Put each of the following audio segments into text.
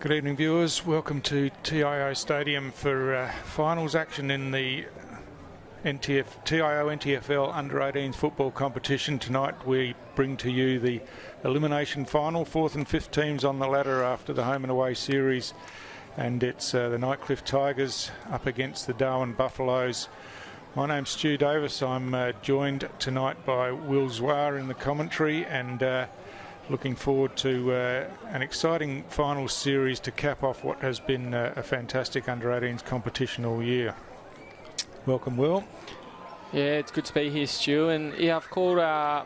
Good evening, viewers. Welcome to TIO Stadium for finals action in the TIO NTFL Under-18s football competition. Tonight we bring to you the Elimination final, 4th and 5th teams on the ladder after the home and away series. And it's the Nightcliff Tigers up against the Darwin Buffaloes. My name's Stu Davis. I'm joined tonight by Will Zwar in the commentary, and looking forward to an exciting final series to cap off what has been a fantastic under-18s competition all year. Welcome, Will. Yeah, it's good to be here, Stu. And yeah, I've called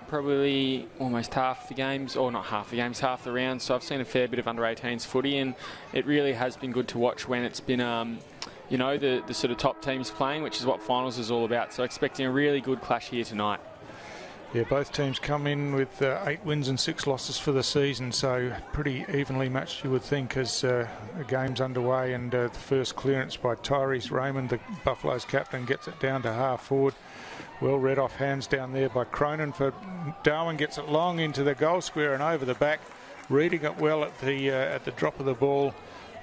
probably almost half the games, or not half the games, half the rounds. So I've seen a fair bit of under-18s footy, and it really has been good to watch when it's been, you know, the sort of top teams playing, which is what finals is all about. So expecting a really good clash here tonight. Yeah, both teams come in with 8 wins and 6 losses for the season, so pretty evenly matched, you would think, as the game's underway. And the first clearance by Tyrese Raymond, the Buffaloes captain, gets it down to half forward. Well read off hands down there by Cronin for Darwin, gets it long into the goal square and over the back. Reading it well at the drop of the ball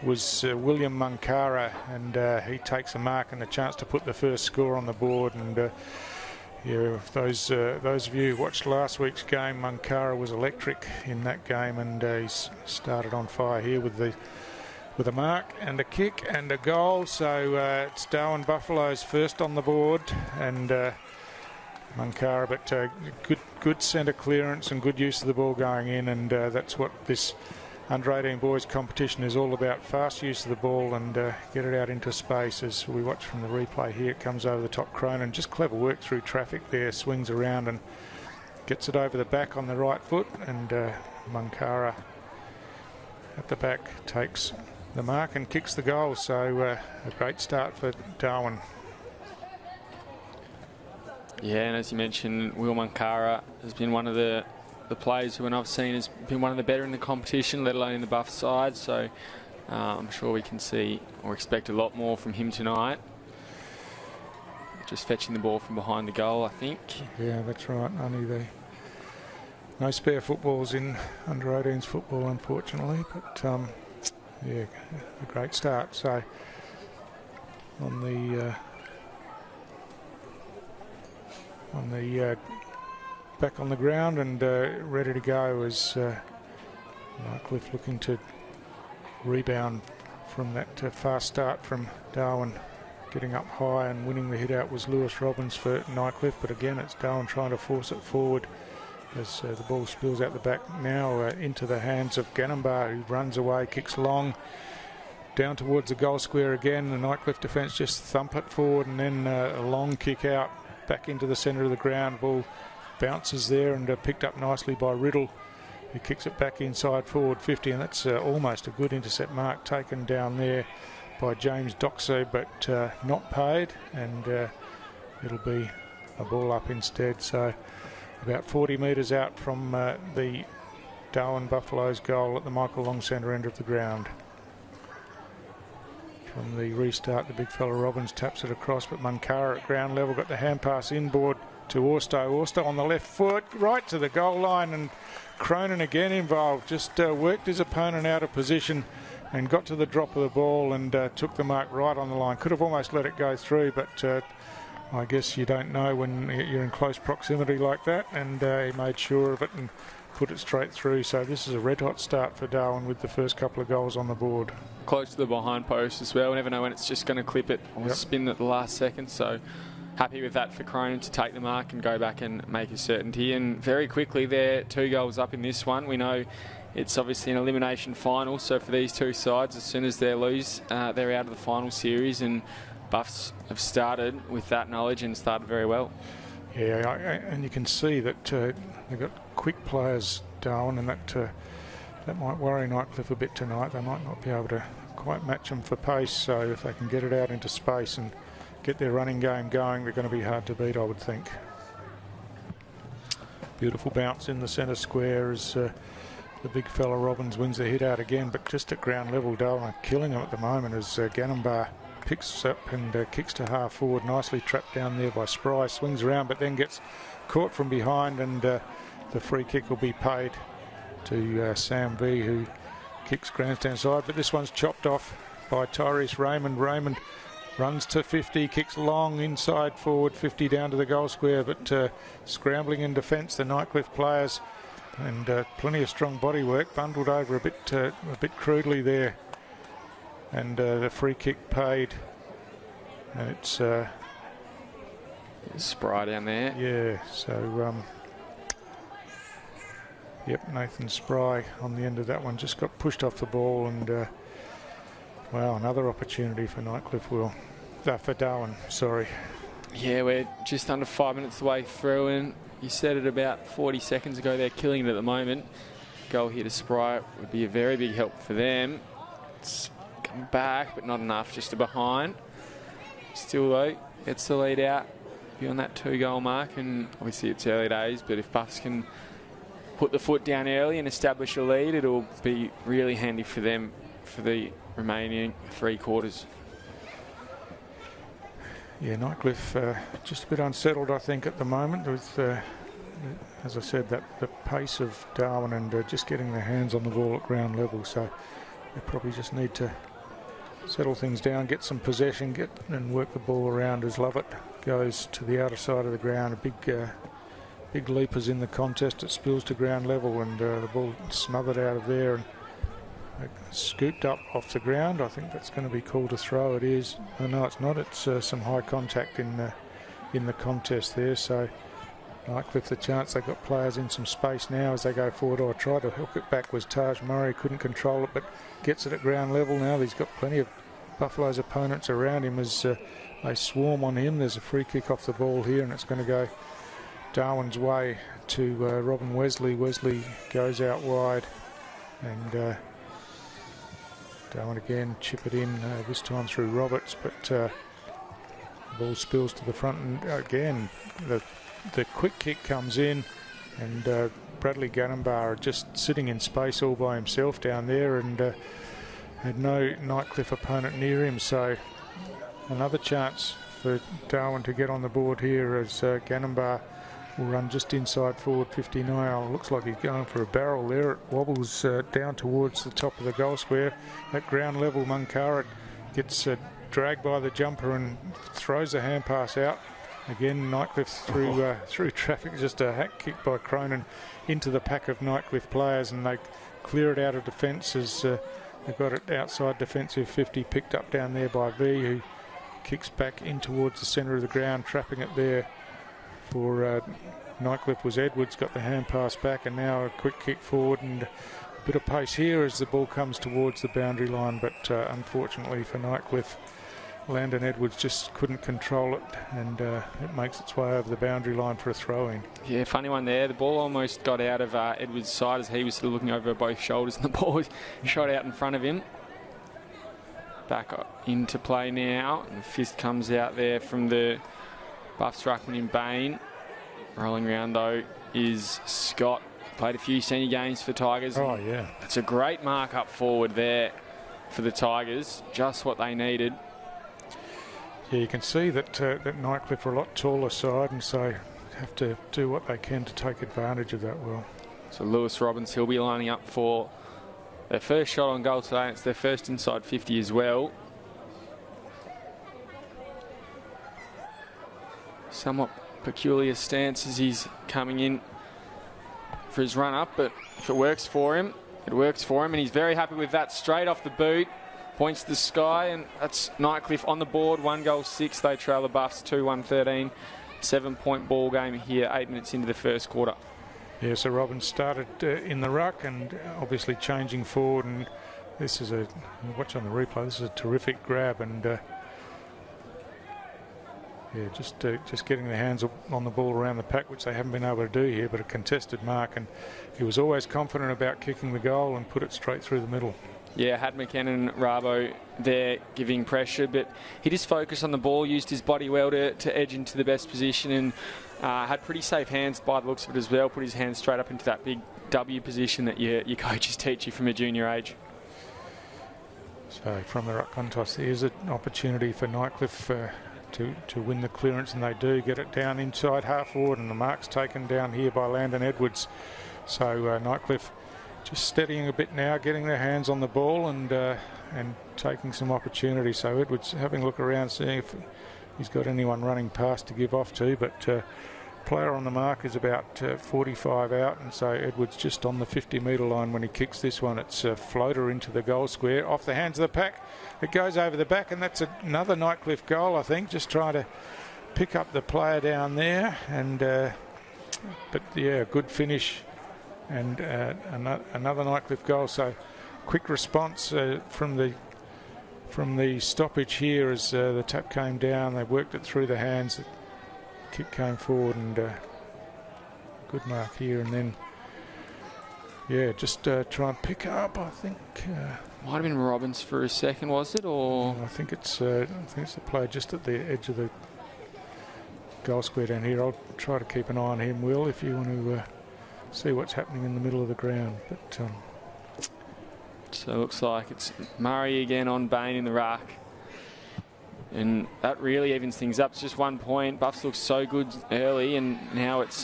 was William Munkara, and he takes a mark and a chance to put the first score on the board. And yeah, if those of you who watched last week's game, Munkara was electric in that game, and he's started on fire here with a mark and a kick and a goal. So it's Darwin Buffaloes first on the board, and Munkara, but good centre clearance and good use of the ball going in, and that's what this under-18 boys competition is all about. Fast use of the ball and get it out into space. As we watch from the replay here, it comes over the top. Cronin, just clever work through traffic there, swings around and gets it over the back on the right foot, and Munkara at the back takes the mark and kicks the goal. So a great start for Darwin. Yeah, and as you mentioned, Will Munkara has been one of the players who, when I've seen, has been one of the better in the competition, let alone in the Buff side. So I'm sure we can see or expect a lot more from him tonight. Just fetching the ball from behind the goal, I think. Yeah, that's right. No spare footballs in under-18s football, unfortunately. But yeah, a great start. So on the back on the ground and ready to go as Nightcliff looking to rebound from that fast start from Darwin. Getting up high and winning the hit out was Lewis Robbins for Nightcliff, but again it's Darwin trying to force it forward as the ball spills out the back now into the hands of Ganambar, who runs away, kicks long down towards the goal square again. The Nightcliff defence just thump it forward, and then a long kick out back into the centre of the ground. Ball bounces there and picked up nicely by Riddle, who kicks it back inside forward 50, and that's almost a good intercept mark taken down there by James Doxo, but not paid, and it'll be a ball up instead. So about 40 metres out from the Darwin Buffaloes goal at the Michael Long Centre end of the ground. From the restart, the big fella Robbins taps it across, but Munkara at ground level got the hand pass inboard to Orsto. Orsto on the left foot, right to the goal line, and Cronin again involved. Just worked his opponent out of position and got to the drop of the ball and took the mark right on the line. Could have almost let it go through, but I guess you don't know when you're in close proximity like that, and he made sure of it and put it straight through. So this is a red-hot start for Darwin with the first couple of goals on the board. Close to the behind post as well. We never know when it's just going to clip it or spin at the last second. So happy with that for Cronin to take the mark and go back and make a certainty. And very quickly, they're 2 goals up in this one. We know it's obviously an elimination final, so for these two sides, as soon as they lose, they're out of the final series, and Buffs have started with that knowledge and started very well. Yeah, and you can see that they've got quick players, Darwin, and that might worry Nightcliff a bit tonight. They might not be able to quite match them for pace, so if they can get it out into space and get their running game going, they're going to be hard to beat, I would think. Beautiful bounce in the centre square as the big fella Robbins wins the hit out again, but just at ground level, Darwin are killing him at the moment as Ganambar picks up and kicks to half forward. Nicely trapped down there by Spry, swings around but then gets caught from behind, and the free kick will be paid to Sam V, who kicks grandstand side, but this one's chopped off by Tyrese Raymond. Raymond runs to 50, kicks long inside forward 50 down to the goal square, but scrambling in defence, the Nightcliff players, and plenty of strong body work, bundled over a bit crudely there, and the free kick paid, and it's Spry down there. Yeah, so yep, Nathan Spry on the end of that one just got pushed off the ball, and wow, another opportunity for Nightcliff, for Darwin, sorry. Yeah, we're just under 5 minutes the way through, and you said it about 40 seconds ago, they're killing it at the moment. Goal here to Spry would be a very big help for them. It's coming back, but not enough, just a behind. Still though, gets the lead out beyond that 2-goal mark, and obviously it's early days, but if Buffs can put the foot down early and establish a lead, it'll be really handy for them for the remaining 3 quarters. Yeah, Nightcliff just a bit unsettled, I think, at the moment with, as I said, the pace of Darwin and just getting their hands on the ball at ground level. So they probably just need to settle things down, get some possession, and work the ball around as Lovett goes to the outer side of the ground. Big leapers in the contest. It spills to ground level, and the ball smothered out of there and scooped up off the ground. I think that's going to be called a throw. It is. Oh, no, it's not. It's some high contact in the contest there. So Nightcliff the chance. They've got players in some space now as they go forward. I tried to hook it back was Taj Murray. Couldn't control it, but gets it at ground level now. He's got plenty of Buffalo's opponents around him as they swarm on him. There's a free kick off the ball here, and it's going to go Darwin's way to Robin Wesley. Wesley goes out wide, and Darwin again chip it in, this time through Roberts, but the ball spills to the front, and again the quick kick comes in, and Bradley Ganambar just sitting in space all by himself down there, and had no Nightcliff opponent near him. So another chance for Darwin to get on the board here as Ganambar will run just inside forward 50 now. Looks like he's going for a barrel there. It wobbles down towards the top of the goal square. At ground level, Munkara gets dragged by the jumper and throws the hand pass out. Again, Nightcliff through traffic. Just a hack kick by Cronin into the pack of Nightcliff players, and they clear it out of defence as they've got it outside defensive 50, picked up down there by V, who kicks back in towards the centre of the ground, trapping it there. For Nightcliff was Edwards, got the hand pass back, and now a quick kick forward, and a bit of pace here as the ball comes towards the boundary line, but unfortunately for Nightcliff, Landon Edwards just couldn't control it, and it makes its way over the boundary line for a throw-in. Yeah, funny one there. The ball almost got out of Edwards' side as he was sort of looking over both shoulders, and the ball was shot out in front of him. Back into play now, and the fist comes out there from the Buffs ruckman in Bain. Rolling around though is Scott. Played a few senior games for Tigers. Oh yeah, it's a great mark up forward there for the Tigers. Just what they needed. Yeah, you can see that that Nightcliff are a lot taller side, and so have to do what they can to take advantage of that well. So Lewis Robbins, he'll be lining up for their first shot on goal today. It's their first inside 50 as well. Somewhat peculiar stance as he's coming in for his run up, but if it works for him, it works for him, and he's very happy with that. Straight off the boot, points to the sky, and that's Nightcliff on the board. 1 goal 6. They trail the Buffs 2-1-13. 7-point ball game here, 8 minutes into the first quarter. Yeah, so Robbins started in the ruck and obviously changing forward, and this is watch on the replay, this is a terrific grab, and yeah, just getting their hands on the ball around the pack, which they haven't been able to do here, but a contested mark, and he was always confident about kicking the goal and put it straight through the middle. Yeah, had McKenna and Rabo there giving pressure, but he just focused on the ball, used his body well to edge into the best position, and had pretty safe hands by the looks of it as well. Put his hands straight up into that big W position that your coaches teach you from a junior age. So from the ruck contest, there's an opportunity for Nightcliff to win the clearance, and they do get it down inside half forward, and the mark's taken down here by Landon Edwards. So Nightcliff just steadying a bit now, getting their hands on the ball and taking some opportunity. So Edwards having a look around, seeing if he's got anyone running past to give off to, but player on the mark is about 45 out, and so Edwards just on the 50-metre line when he kicks this one. It's a floater into the goal square, off the hands of the pack. It goes over the back, and that's another Nightcliff goal, I think, just trying to pick up the player down there. And but yeah, good finish, and another Nightcliff goal. So quick response from the stoppage here as the tap came down. They worked it through the hands. The kick came forward, and good mark here. And then, yeah, just try and pick up. I think might have been Robbins for a second, was it? Or I think it's the player just at the edge of the goal square down here. I'll try to keep an eye on him, Will, if you want to see what's happening in the middle of the ground. But so it looks like it's Murray again on Bain in the ruck. And that really evens things up. It's just 1 point. Buffs look so good early, and now it's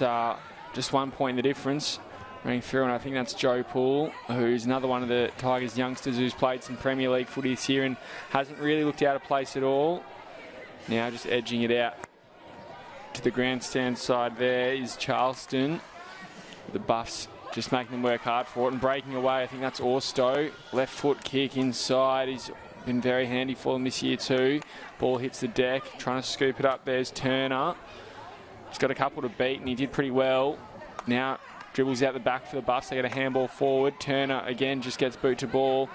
just 1 point the difference. Running through, and I think that's Joe Poole, who's another one of the Tigers youngsters who's played some Premier League footy this year and hasn't really looked out of place at all. Now just edging it out to the grandstand side there is Charleston. The Buffs just making them work hard for it and breaking away. I think that's Orstow. Left foot kick inside. He's been very handy for them this year too. Ball hits the deck, trying to scoop it up. There's Turner. He's got a couple to beat, and he did pretty well. Now dribbles out the back for the Buffs. They get a handball forward. Turner again just gets boot to ball.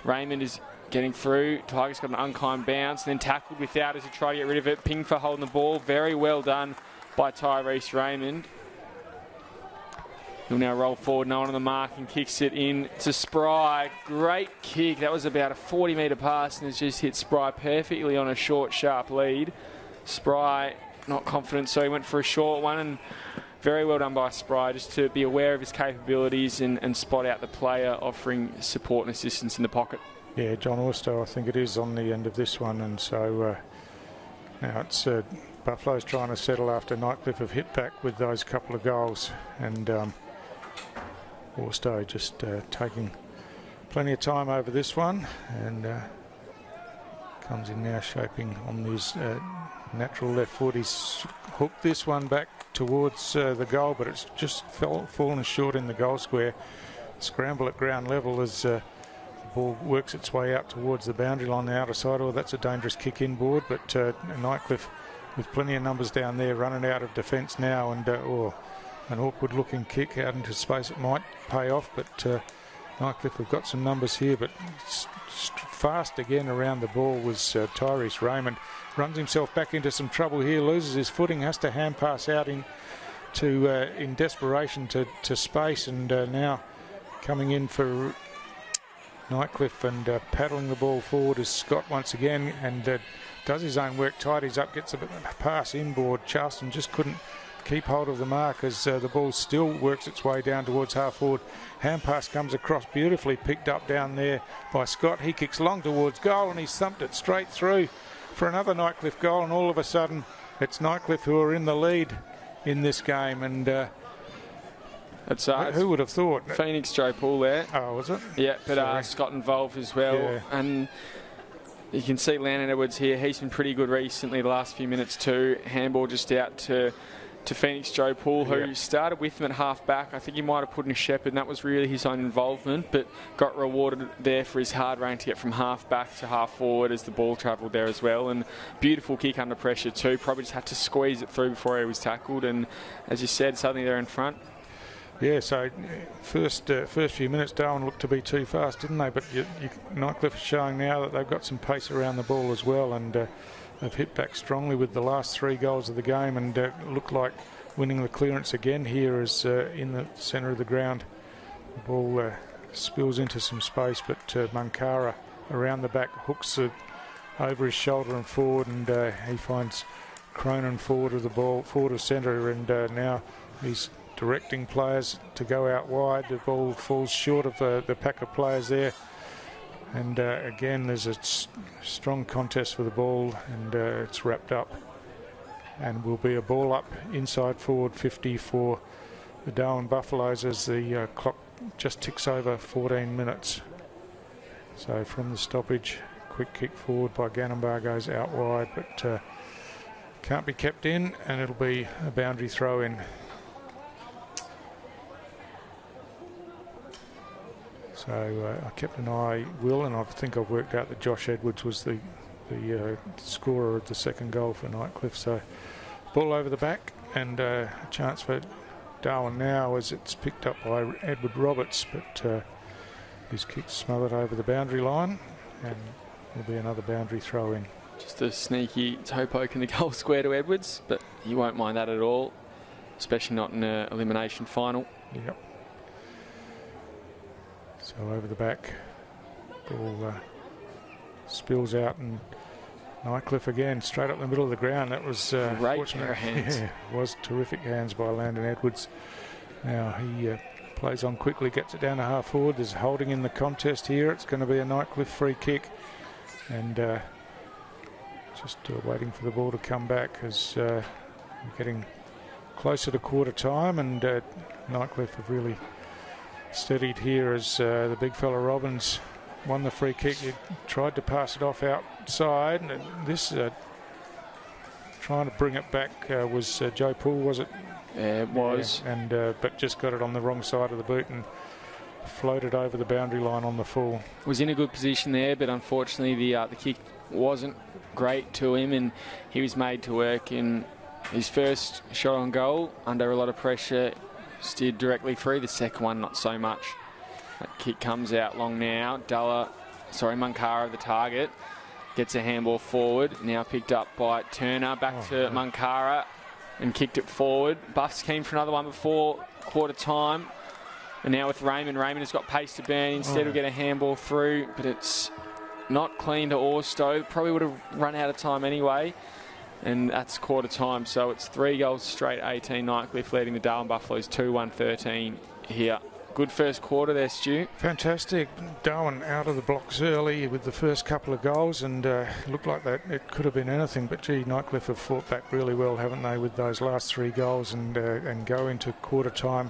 Raymond is getting through. Tigers got an unkind bounce, then tackled without as he tried to get rid of it. Ping for holding the ball. Very well done by Tyrese Raymond. He'll now roll forward, no one on the mark, and kicks it in to Spry. Great kick. That was about a 40-metre pass, and it's just hit Spry perfectly on a short, sharp lead. Spry not confident, so he went for a short one, and very well done by Spry, just to be aware of his capabilities and spot out the player offering support and assistance in the pocket. Yeah, John Orstow, I think it is, on the end of this one, and so now it's Buffalo's trying to settle after Nightcliff have hit back with those couple of goals, and Orstow just taking plenty of time over this one, and comes in now shaping on his natural left foot. He's hooked this one back towards the goal, but it's just fallen short in the goal square. Scramble at ground level as the ball works its way out towards the boundary line, the outer side. Oh, that's a dangerous kick inboard, but Nightcliff with plenty of numbers down there running out of defence now, and an awkward looking kick out into space. It might pay off, but Nightcliff have got some numbers here, but fast again around the ball was Tyrese Raymond. Runs himself back into some trouble here, loses his footing, has to hand pass out in desperation to space, and now coming in for Nightcliff and paddling the ball forward is Scott once again, and does his own work, tidies up, gets a pass inboard. Charleston just couldn't keep hold of the mark as the ball still works its way down towards half forward. Hand pass comes across, beautifully picked up down there by Scott. He kicks long towards goal, and he's thumped it straight through for another Nightcliff goal, and all of a sudden it's Nightcliff who are in the lead in this game, and who would have thought? Phoenix Joe Poole there. Oh, was it? Yeah, but Scott involved as well. Yeah. And you can see Landon Edwards here. He's been pretty good recently, the last few minutes too. Handball just out to Phoenix Joe Poole, who started with him at half back. I think he might have put in a Shepherd, and that was really his own involvement, but got rewarded there for his hard running to get from half back to half forward as the ball travelled there as well. And beautiful kick under pressure too. Probably just had to squeeze it through before he was tackled, and as you said, suddenly they're in front. Yeah, so first few minutes Darwin looked to be too fast, didn't they? But Nightcliff is showing now that they've got some pace around the ball as well, and they've hit back strongly with the last 3 goals of the game, and look like winning the clearance again here is in the centre of the ground. The ball spills into some space, but Munkara around the back hooks it over his shoulder and forward, and he finds Cronin forward of the ball, forward of centre, and now he's directing players to go out wide. The ball falls short of the pack of players there, and again there's a strong contest for the ball, and it's wrapped up and will be a ball up inside forward 50 for the Darwin Buffaloes as the clock just ticks over 14 minutes. So from the stoppage, quick kick forward by Ganambar goes out wide, but can't be kept in, and it'll be a boundary throw in. So I kept an eye, Will, and I think I've worked out that Josh Edwards was the scorer of the second goal for Nightcliff. So ball over the back, and a chance for Darwin now as it's picked up by Edward Roberts, but his kick smothered over the boundary line, and there'll be another boundary throw in. Just a sneaky toe poke in the goal square to Edwards, but he won't mind that at all, especially not in an elimination final. Yep. So over the back, ball spills out, and Nightcliff again straight up the middle of the ground. That was great pair of hands. Yeah, was terrific hands by Landon Edwards. Now he plays on quickly, gets it down to half forward. There's holding in the contest here. It's going to be a Nightcliff free kick, and just waiting for the ball to come back as we're getting closer to quarter time, and Nightcliff have really steadied here as the big fella Robbins won the free kick. He tried to pass it off outside, and this trying to bring it back was Joe Poole, was it? Yeah, it was. Yeah, and but just got it on the wrong side of the boot and floated over the boundary line on the full. Was in a good position there, but unfortunately the kick wasn't great to him, and he was made to work in his first shot on goal under a lot of pressure. Steered directly through. The second one, not so much. That kick comes out long now. Munkara, the target, gets a handball forward. Now picked up by Turner. Back to Munkara and kicked it forward. Buffs came for another one before quarter time. And now with Raymond has got pace to burn. Instead, will get a handball through, but it's not clean to Orstow. Probably would have run out of time anyway. And that's quarter time, so it's 3 goals straight, 18. Nightcliff leading the Darwin Buffaloes 2-1-13 here. Good first quarter there, Stu. Fantastic. Darwin out of the blocks early with the first couple of goals, and looked like that it could have been anything, but gee, Nightcliff have fought back really well, haven't they, with those last 3 goals, and go into quarter time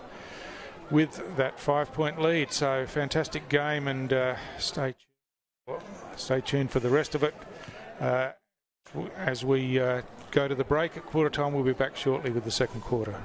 with that 5-point lead. So fantastic game, and stay tuned for the rest of it. As we go to the break at quarter time, we'll be back shortly with the second quarter.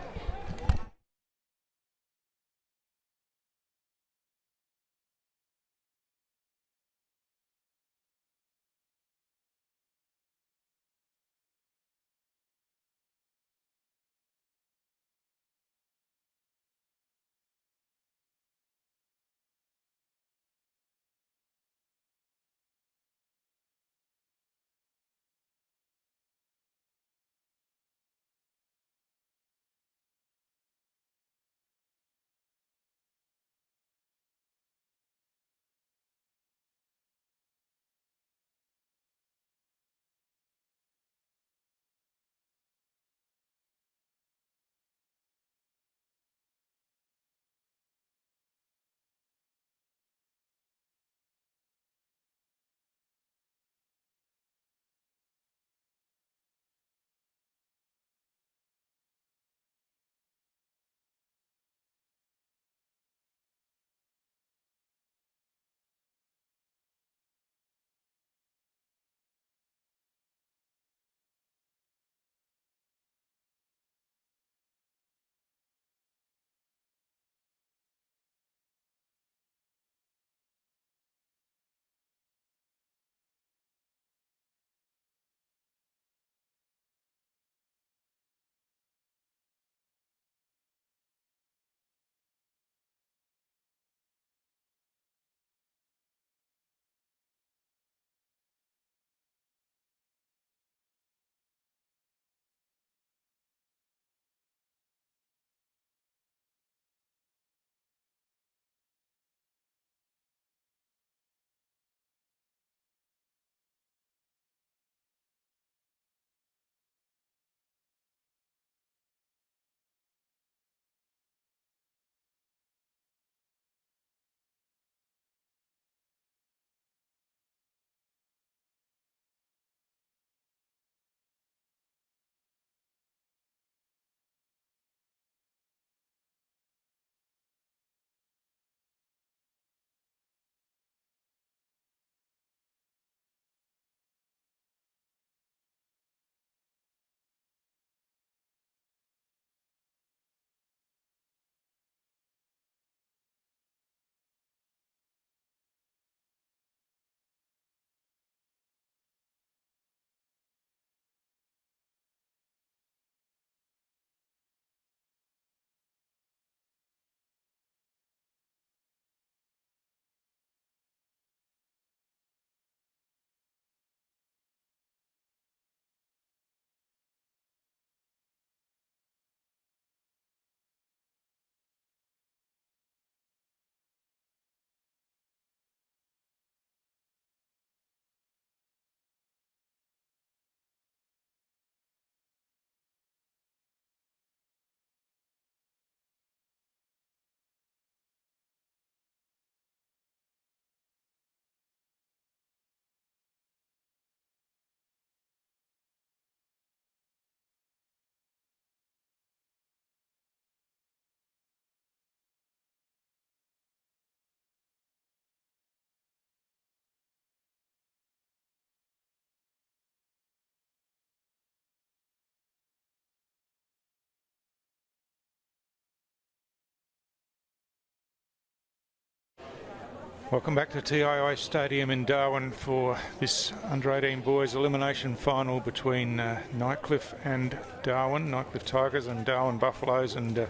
Welcome back to TIO Stadium in Darwin for this under-18 boys elimination final between Nightcliff and Darwin, Nightcliff Tigers and Darwin Buffaloes, and the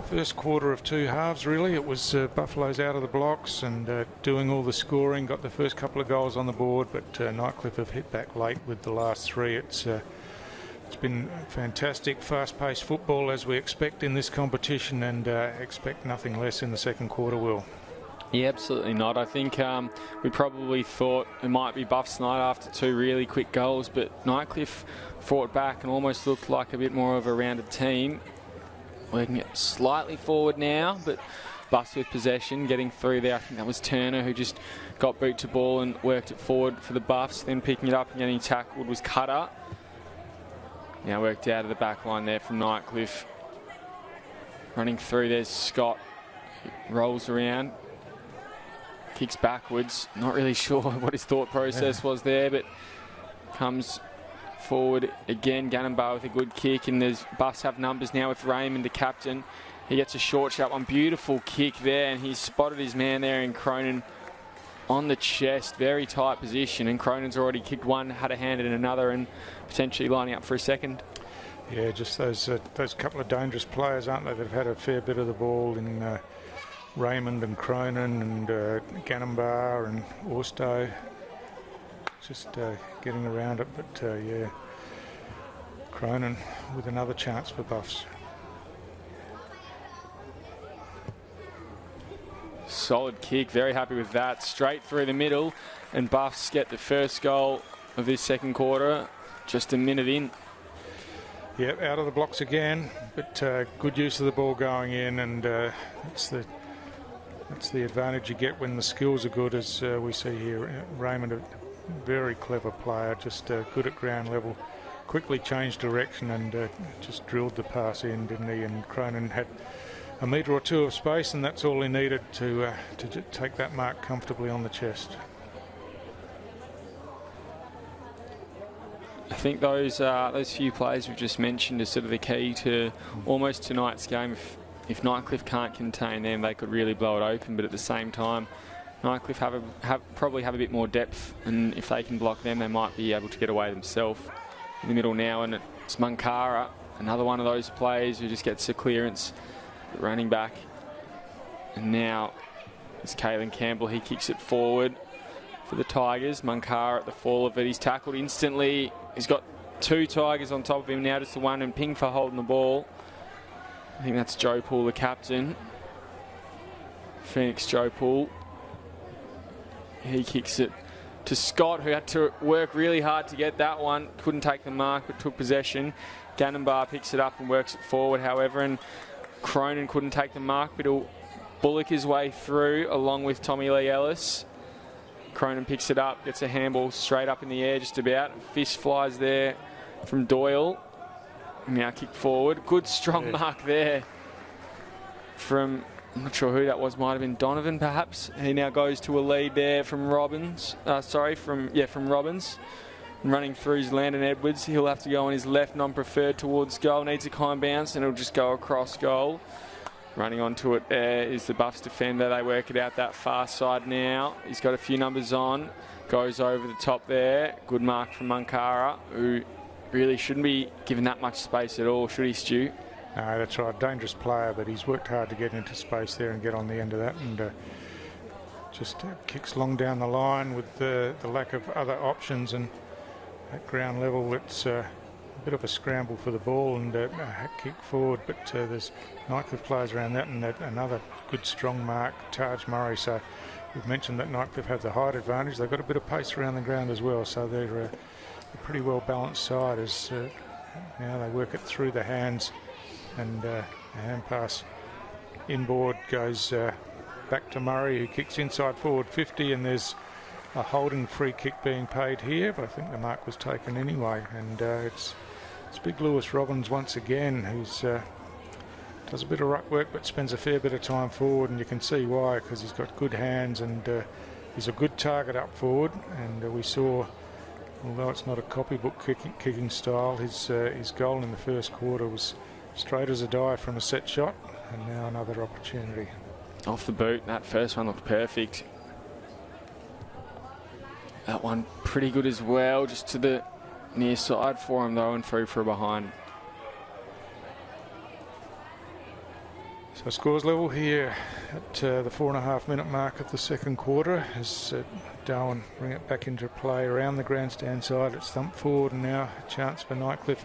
first quarter of two halves really. It was Buffaloes out of the blocks and doing all the scoring, got the first couple of goals on the board, but Nightcliff have hit back late with the last three. It's been fantastic, fast-paced football as we expect in this competition, and expect nothing less in the second quarter, Will. Yeah, absolutely not. I think we probably thought it might be Buffs night after two really quick goals, but Nightcliff fought back and almost looked like a bit more of a rounded team. Working it slightly forward now, but Buffs with possession, getting through there. I think that was Turner who just got boot to ball and worked it forward for the Buffs, then picking it up and getting tackled was Cutter. Now worked out of the back line there from Nightcliff. Running through, there's Scott. Rolls around. Kicks backwards, not really sure what his thought process was there, but comes forward again. Gannonbar with a good kick, and there's Buffs have numbers now with Raymond, the captain. He gets a short shot, one beautiful kick there, and he's spotted his man there in Cronin on the chest, very tight position, and Cronin's already kicked one, had a hand in another, and potentially lining up for a second. Yeah, just those couple of dangerous players, aren't they, that have had a fair bit of the ball in Raymond and Cronin and Gannonbar and Orstow, just getting around it, but yeah, Cronin with another chance for Buffs. Solid kick, very happy with that, straight through the middle, and Buffs get the first goal of this second quarter just a minute in. Yep, out of the blocks again, but good use of the ball going in, and that's the advantage you get when the skills are good, as we see here. Raymond, a very clever player, just good at ground level. Quickly changed direction and just drilled the pass in, didn't he? And Cronin had a metre or two of space, and that's all he needed to take that mark comfortably on the chest. I think those few plays we've just mentioned are sort of the key to almost tonight's game. If Nightcliff can't contain them, they could really blow it open. But at the same time, Nightcliff probably have a bit more depth, and if they can block them, they might be able to get away themselves. In the middle now, and it's Munkara, another one of those plays who just gets a clearance, running back. And now it's Caelan Campbell. He kicks it forward for the Tigers. Munkara at the fall of it. He's tackled instantly. He's got two Tigers on top of him now, just the one, and Ping for holding the ball. I think that's Joe Poole, the captain. Phoenix Joe Poole. He kicks it to Scott, who had to work really hard to get that one. Couldn't take the mark, but took possession. Gannonbar picks it up and works it forward, however, and Cronin couldn't take the mark, but he'll bullock his way through along with Tommy Lee Ellis. Cronin picks it up, gets a handball straight up in the air just about. Fist flies there from Doyle. Now kick forward. Good strong mark there from, I'm not sure who that was, might have been Donovan perhaps. He now goes to a lead there from Robbins. From Robbins. And running through is Landon Edwards. He'll have to go on his left, non-preferred towards goal. Needs a kind bounce and it'll just go across goal. Running onto it there is the Buffs defender. They work it out that far side now. He's got a few numbers on. Goes over the top there. Good mark from Munkara, who really shouldn't be given that much space at all, should he, Stu? No, that's right. Dangerous player, but he's worked hard to get into space there and get on the end of that, and just kicks long down the line with the lack of other options. And at ground level, it's a bit of a scramble for the ball and a kick forward, but there's Nightcliff players around that, and another good strong mark, Taj Murray. So we've mentioned that Nightcliff have the height advantage. They've got a bit of pace around the ground as well, so they're a pretty well balanced side as now they work it through the hands, and a hand pass inboard goes back to Murray, who kicks inside forward 50, and there's a holding free kick being paid here, but I think the mark was taken anyway, and it's big Lewis Robbins once again, who's does a bit of ruck work but spends a fair bit of time forward, and you can see why, because he's got good hands and he's a good target up forward. And we saw, although it's not a copybook kicking style, his goal in the first quarter was straight as a die from a set shot, and now another opportunity. off the boot. That first one looked perfect. That one pretty good as well, just to the near side for him though, and through for a behind. So scores level here at the 4.5 minute mark of the second quarter as Darwin bring it back into play around the grandstand side. It's thumped forward, and now a chance for Nightcliff.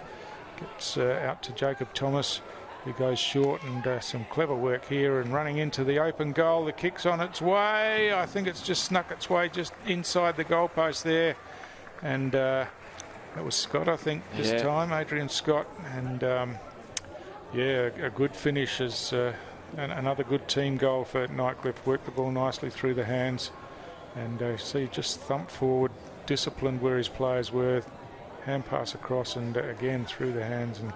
Gets out to Jacob Thomas, who goes short, and some clever work here and running into the open goal. The kick's on its way. I think it's just snuck its way just inside the goalpost there, and that was Scott, I think, this time, Adrian Scott. And yeah, a good finish as another good team goal for Nightcliff. Worked the ball nicely through the hands, and see, just thumped forward, disciplined where his players were, hand pass across, and again through the hands. And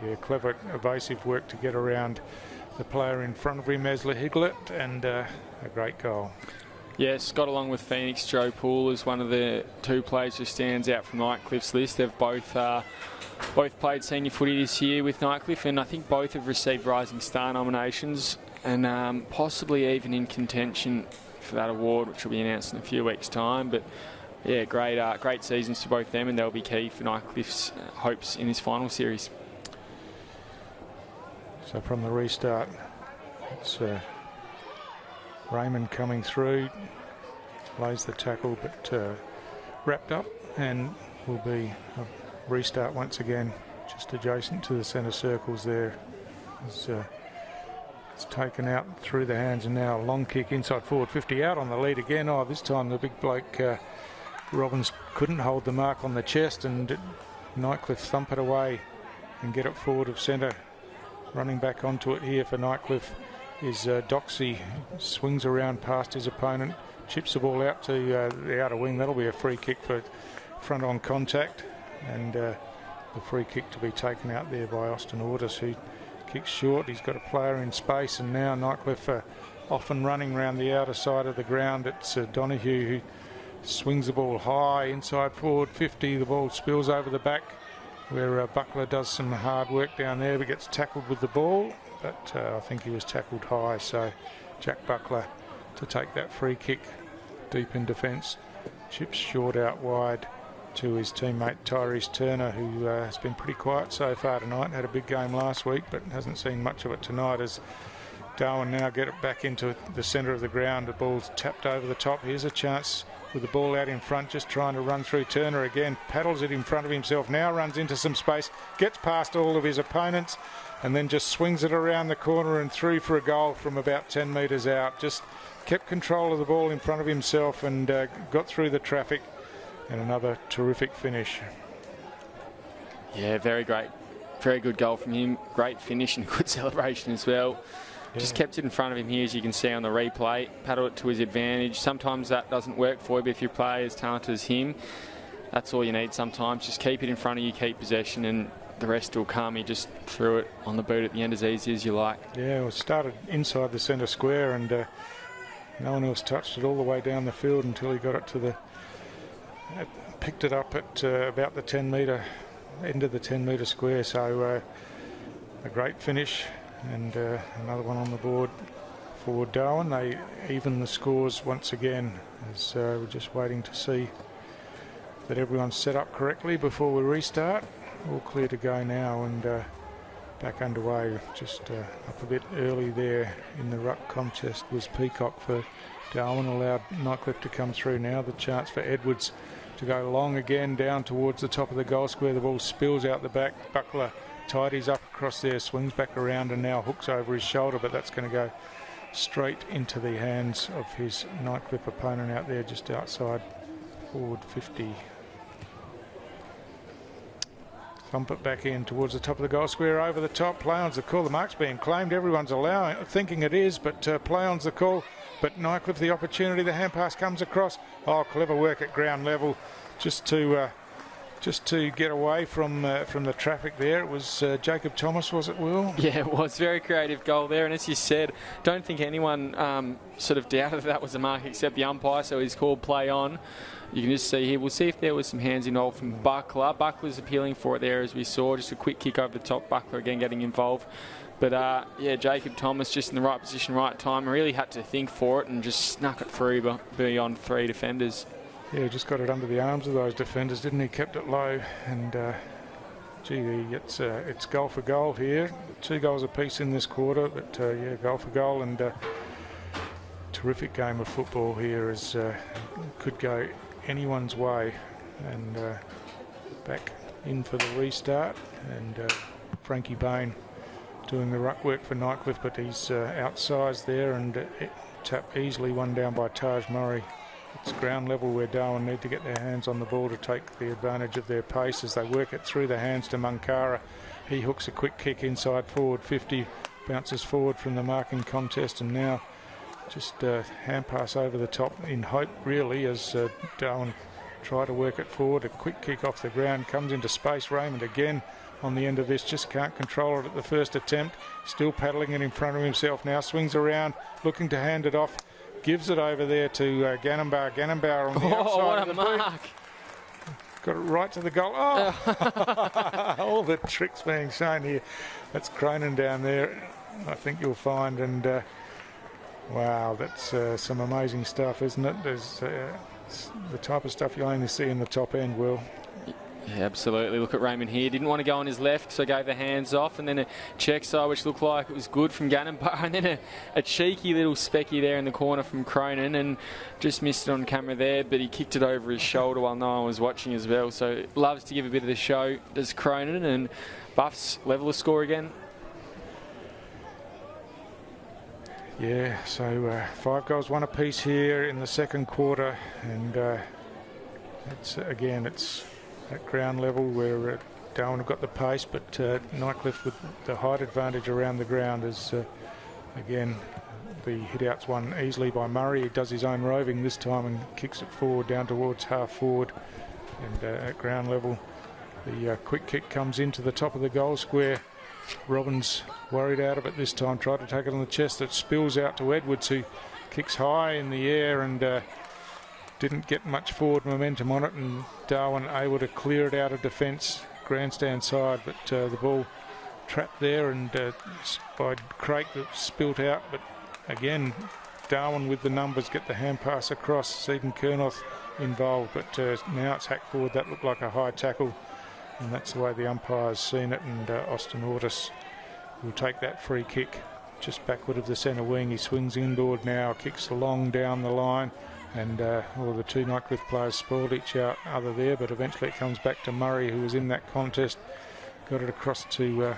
yeah, clever evasive work to get around the player in front of him, Esler Higlet, and a great goal. Yeah, Scott along with Phoenix, Joe Poole is one of the two players who stands out from Nightcliff's list. They've both played senior footy this year with Nightcliff, and I think both have received Rising Star nominations, and possibly even in contention for that award, which will be announced in a few weeks' time. But yeah, great seasons to both them, and they'll be key for Nightcliff's hopes in this final series. So from the restart, it's Raymond coming through, lays the tackle, but wrapped up, and will be a restart once again, just adjacent to the centre circles there. It's taken out through the hands, and now a long kick inside forward 50 out on the lead again. Oh, this time the big bloke Robbins couldn't hold the mark on the chest, and Nightcliff thump it away and get it forward of centre. Running back onto it here for Nightcliff is Doxey. Swings around past his opponent, chips the ball out to the outer wing. That'll be a free kick for front on contact, and the free kick to be taken out there by Austin Ortis, who kicks short. He's got a player in space, and now Nightcliff off and running around the outer side of the ground. It's Donoghue who swings the ball high inside forward 50. The ball spills over the back, where Buckler does some hard work down there, but gets tackled with the ball. But I think he was tackled high, so Jack Buckler to take that free kick deep in defence. Chips short out wide to his teammate Tyrese Turner, who has been pretty quiet so far tonight. Had a big game last week, but hasn't seen much of it tonight, as Darwin now get it back into the centre of the ground. The ball's tapped over the top. Here's a chance with the ball out in front, just trying to run through. Turner again, paddles it in front of himself, now runs into some space, gets past all of his opponents, and then just swings it around the corner and through for a goal from about 10 metres out. Just kept control of the ball in front of himself and got through the traffic, and another terrific finish. Yeah, very great. Very good goal from him. Great finish and good celebration as well. Yeah. Just kept it in front of him here, as you can see on the replay. Paddled it to his advantage. Sometimes that doesn't work for you, but if your player is talented as him, that's all you need sometimes. Just keep it in front of you, keep possession, and the rest will come. He just threw it on the boot at the end as easy as you like. Yeah, it started inside the centre square, and no one else touched it all the way down the field until he got it to the... picked it up at about the 10 metre end of the 10 metre square. So a great finish, and another one on the board for Darwin. They even the scores once again, as we're just waiting to see that everyone's set up correctly before we restart. All clear to go now, and back underway. Just up a bit early there in the ruck contest was Peacock for Darwin. Allowed Nightcliff to come through now. The chance for Edwards to go long again down towards the top of the goal square. The ball spills out the back. Buckler tidies up across there, swings back around, and now hooks over his shoulder, but that's going to go straight into the hands of his Nightcliff opponent out there just outside forward 50. Thump it back in towards the top of the goal square, over the top. Play on's the call. The mark's being claimed. Everyone's thinking it is, but play on's the call. But Nightcliff the opportunity. The hand pass comes across. Oh, clever work at ground level, just to get away from the traffic there. It was Jacob Thomas, was it, Will? Yeah, it was. Very creative goal there. And as you said, don't think anyone sort of doubted that was a mark except the umpire, so he's called play on. You can just see here, we'll see if there was some hands involved from Buckler. Buckler's appealing for it there, as we saw. Just a quick kick over the top. Buckler again getting involved. But, yeah, Jacob Thomas just in the right position, right time. Really had to think for it and just snuck it through beyond 3 defenders. Yeah, just got it under the arms of those defenders, didn't he? Kept it low, and gee, it's goal for goal here. 2 goals apiece in this quarter, but yeah, goal for goal, and terrific game of football here. As could go anyone's way, and back in for the restart, and Frankie Bain doing the ruck work for Nightcliff, but he's outsized there, and tap easily one down by Taj Murray. It's ground level where Darwin need to get their hands on the ball to take the advantage of their pace as they work it through the hands to Munkara. He hooks a quick kick inside forward 50, bounces forward from the marking contest, and now just hand pass over the top in hope really as Darwin try to work it forward. A quick kick off the ground, comes into space. Raymond again on the end of this, just can't control it at the first attempt. Still paddling it in front of himself now, swings around, looking to hand it off. Gives it over there to Ganambauer. Ganambauer on the outside. What of a the mark. boot. Got it right to the goal. Oh! All the tricks being shown here. That's Cronin down there, I think you'll find. And wow, that's some amazing stuff, isn't it? There's the type of stuff you only see in the top end, Will. Yeah, absolutely. Look at Raymond here. Didn't want to go on his left, so gave the hands off, and then a check side, which looked like it was good from Ganambauer, and then a cheeky little specky there in the corner from Cronin, and just missed it on camera there, but he kicked it over his shoulder while no one was watching as well. So loves to give a bit of the show, does Cronin, and Buffs level the score again. Yeah, so 5 goals, 1 apiece here in the second quarter, and it's at ground level where Darwin have got the pace, but Nightcliff with the height advantage around the ground is, again, the hit-out's won easily by Murray. He does his own roving this time and kicks it forward down towards half forward, and at ground level the quick kick comes into the top of the goal square. Robbins worried out of it this time, tried to take it on the chest. It spills out to Edwards, who kicks high in the air and didn't get much forward momentum on it, and Darwin able to clear it out of defence, grandstand side, but the ball trapped there and by Craig that spilt out. But again, Darwin with the numbers get the hand pass across. Seaton Kernoth involved, but now it's hacked forward. That looked like a high tackle, and that's the way the umpire's seen it, and Austin Ortis will take that free kick just backward of the centre wing. He swings inboard now, kicks long down the line, and all the 2 Nightcliff players spoiled each other there, but eventually it comes back to Murray, who was in that contest. Got it across to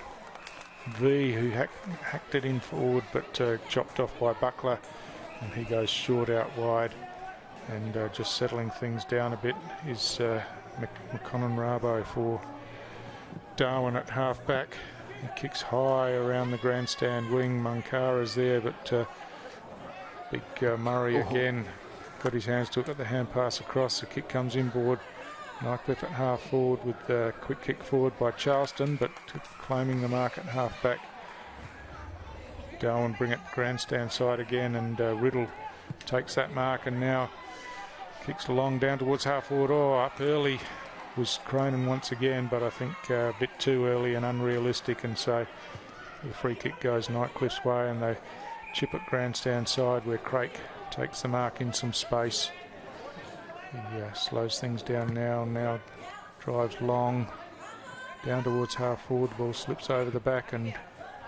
V, who hacked it in forward, but chopped off by Buckler, and he goes short out wide. And just settling things down a bit is McConnell Rabo for Darwin at half back. He kicks high around the grandstand wing. Munkara's there, but big Murray again got his hands to it, got the hand pass across. The kick comes inboard. Nightcliff at half forward with a quick kick forward by Charleston, but claiming the mark at half back. Darwin bring it grandstand side again, and Riddle takes that mark and now kicks along down towards half forward. Oh, up early was Cronin once again, but I think a bit too early and unrealistic, and so the free kick goes Nightcliff's way, and they chip it grandstand side where Craig takes the mark in some space. He slows things down now drives long down towards half forward. The ball slips over the back, and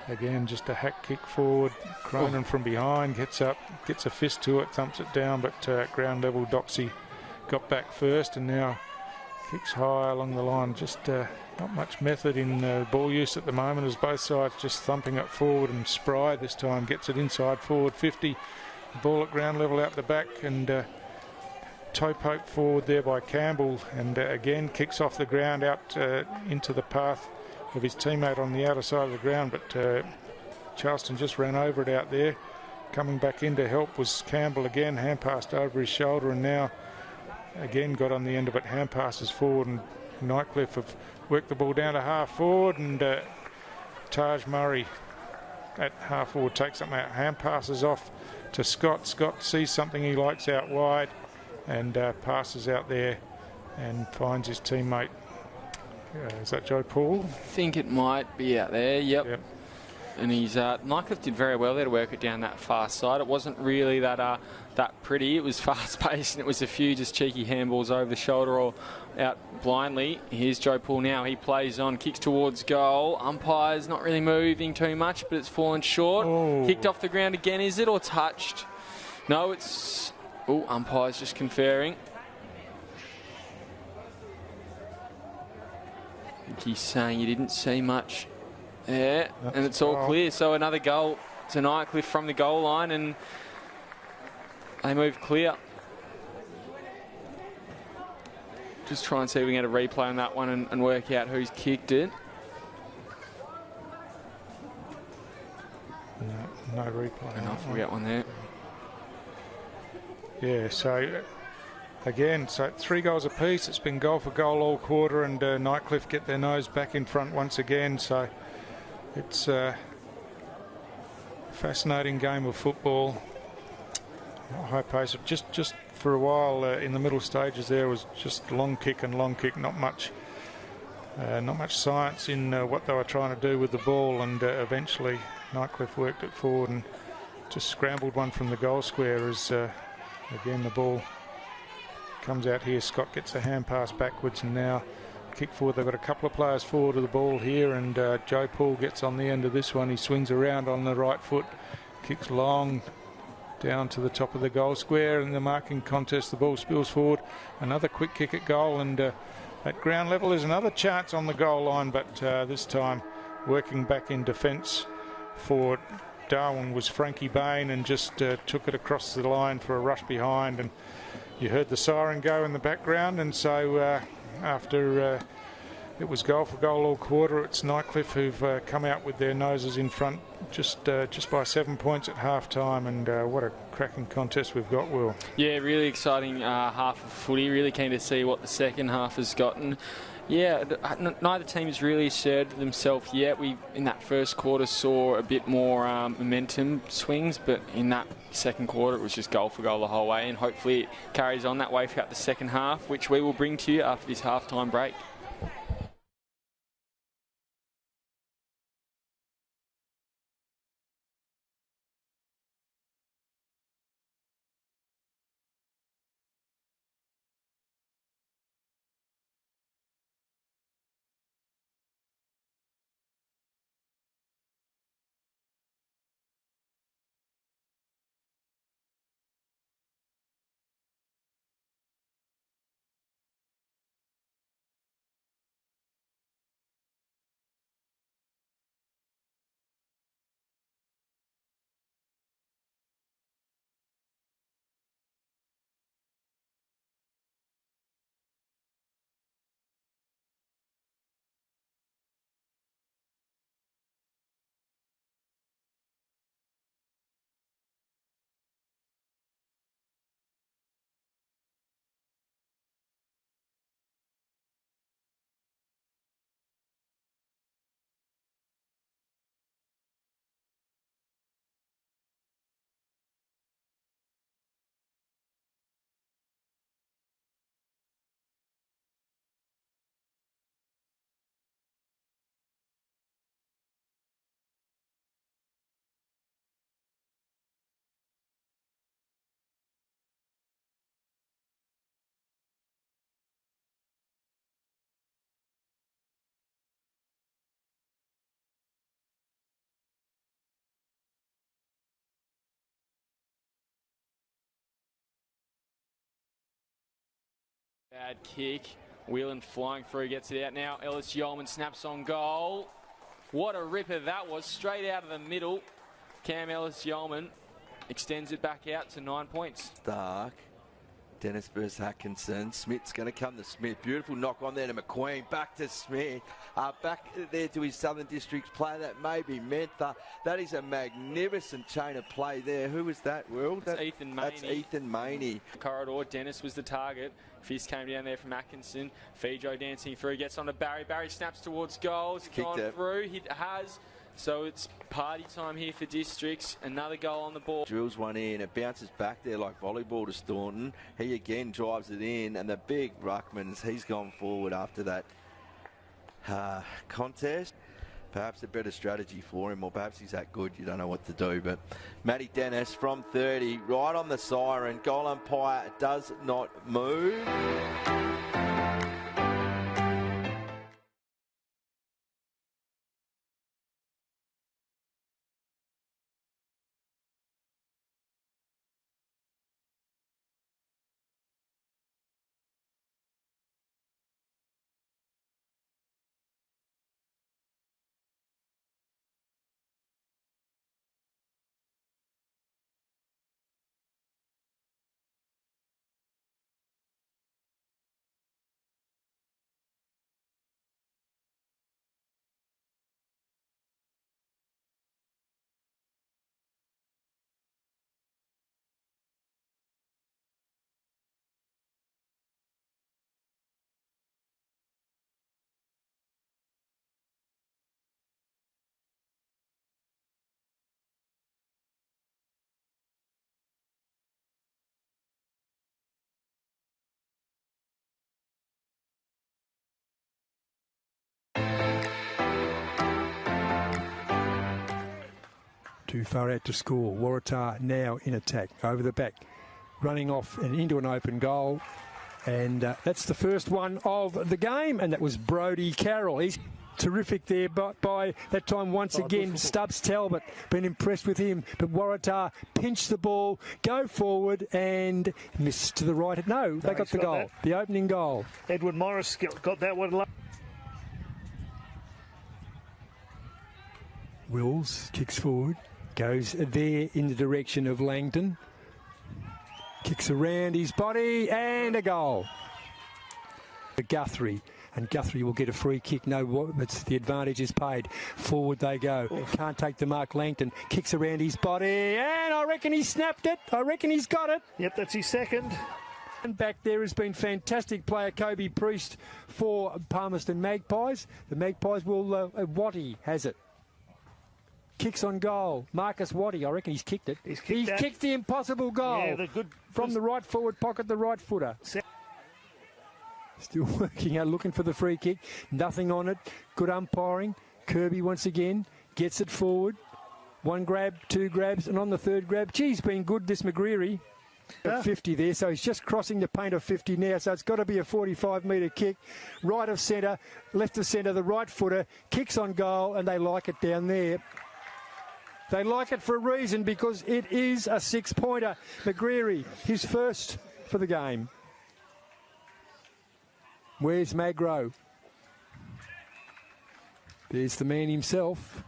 again just a hack kick forward. Cronin from behind gets up, gets a fist to it, thumps it down, but at ground level Doxy got back first and now kicks high along the line. Just not much method in ball use at the moment, as both sides just thumping it forward, and Spry this time gets it inside forward 50. Ball at ground level out the back, and toe poke forward there by Campbell, and again kicks off the ground out into the path of his teammate on the outer side of the ground, but Charleston just ran over it out there. Coming back in to help was Campbell again, hand passed over his shoulder, and now again got on the end of it, hand passes forward, and Nightcliff have worked the ball down to half forward, and Taj Murray at half forward takes something out, hand passes off to Scott. Scott sees something he likes out wide and passes out there and finds his teammate. Is that Joe Paul? I think it might be out there, yep. And he's Nightcliff did very well there to work it down that far side. It wasn't really that pretty. It was fast-paced, and it was a few just cheeky handballs over the shoulder or out blindly. Here's Joe Poole now. He plays on, kicks towards goal. Umpire's not really moving too much, but it's fallen short. Oh. Kicked off the ground again, is it, or touched? No, it's... Oh, umpire's just conferring. I think he's saying he didn't see much there, and it's all clear. So another goal to Nightcliff from the goal line, and they move clear. Just try and see if we can get a replay on that one and work out who's kicked it. No replay. And I'll forget one there. Yeah, so again, so 3 goals apiece. It's been goal for goal all quarter, and Nightcliff get their nose back in front once again. So it's a fascinating game of football. High pace. Just for a while in the middle stages there was just long kick, not much science in what they were trying to do with the ball, and eventually Nightcliff worked it forward and just scrambled one from the goal square as again the ball comes out here. Scott gets a hand pass backwards, and now kick forward. They've got a couple of players forward of the ball here, and Joe Poole gets on the end of this one. He swings around on the right foot, kicks long down to the top of the goal square. In the marking contest, the ball spills forward. Another quick kick at goal, and at ground level there's another chance on the goal line, but this time working back in defence for Darwin was Frankie Bain, and just took it across the line for a rush behind, and you heard the siren go in the background. And so after it was goal for goal all quarter, it's Nightcliff who've come out with their noses in front just by 7 points at half time, and what a cracking contest we've got, Will. Yeah, really exciting half of footy. Really keen to see what the second half has gotten. Yeah, neither team has really asserted themselves yet. We, in that first quarter, saw a bit more momentum swings, but in that second quarter, it was just goal for goal the whole way, and hopefully it carries on that way throughout the second half, which we will bring to you after this halftime break. Bad kick. Whelan flying through, gets it out now. Ellis Yeoman snaps on goal. What a ripper that was, straight out of the middle. Cam Ellis Yeoman extends it back out to 9 points. Stark. Dennis versus Atkinson. Smith's going to come to Smith. Beautiful knock on there to McQueen. Back to Smith. Back there to his Southern Districts player. That may be Mentha. That is a magnificent chain of play there. Who was that, Will? That's Ethan Maney. That's Ethan Maney. Corridor. Dennis was the target. Fist came down there from Atkinson. Fijo dancing through. Gets on to Barry. Barry snaps towards goals. Gone through. He has. So it's party time here for Districts. Another goal on the ball. Drills one in. It bounces back there like volleyball to Staunton. He again drives it in. And the big ruckmans, he's gone forward after that contest. perhaps a better strategy for him, or perhaps he's that good, you don't know what to do. But Matty Dennis from 30, right on the siren. Goal umpire does not move. Too far out to score. Waratah now in attack, over the back, running off and into an open goal. And that's the first one of the game, and that was Brodie Carroll. He's terrific there, but by that time, once again, Stubbs Talbot, been impressed with him. But Waratah pinched the ball, go forward, and missed to the right. No, they got the goal, the opening goal. Edward Morris got that one. Wills kicks forward, goes there in the direction of Langton. Kicks around his body, and a goal. Guthrie, and Guthrie will get a free kick. No, it's the advantage is paid. Forward they go. Can't take the mark. Langton kicks around his body, and I reckon he snapped it. I reckon he's got it. Yep, that's his second. And back there has been fantastic player Kobe Priest for Palmerston Magpies. The Magpies will, Watty has it. Kicks on goal. Marcus Watty, I reckon he's kicked it. He's kicked the impossible goal. Yeah, from the right forward pocket, the right footer. Still working out, looking for the free kick. Nothing on it. Good umpiring. Kirby once again gets it forward. One grab, two grabs, and on the third grab, geez, been good this McGreary. 50 there, so he's just crossing the paint of 50 now, so it's got to be a 45-metre kick. Right of centre, left of centre, the right footer, kicks on goal, and they like it down there. They like it for a reason, because it is a six-pointer. McGreary, his first for the game. Where's Magro? There's the man himself.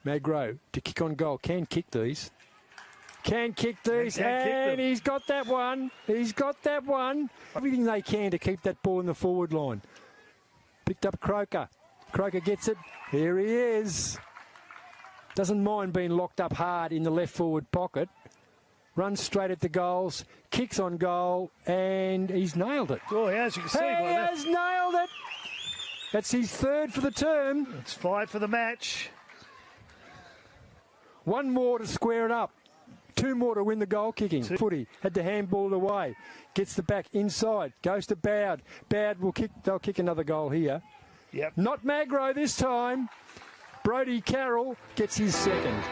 Magro to kick on goal. Can kick these. Can kick these, and he's got that one. He's got that one. Everything they can to keep that ball in the forward line. Picked up Croker. Croker gets it. Here he is. Doesn't mind being locked up hard in the left forward pocket. Runs straight at the goals. Kicks on goal, and he's nailed it. Oh, as you can see. He has nailed it. That's his third for the term. It's 5 for the match. One more to square it up. Two more to win the goal kicking. Footy had to handball it away. Gets the back inside. Goes to Bowd. Bowd will kick. They'll kick another goal here. Yep. Not Magro this time. Brodie Carroll gets his second.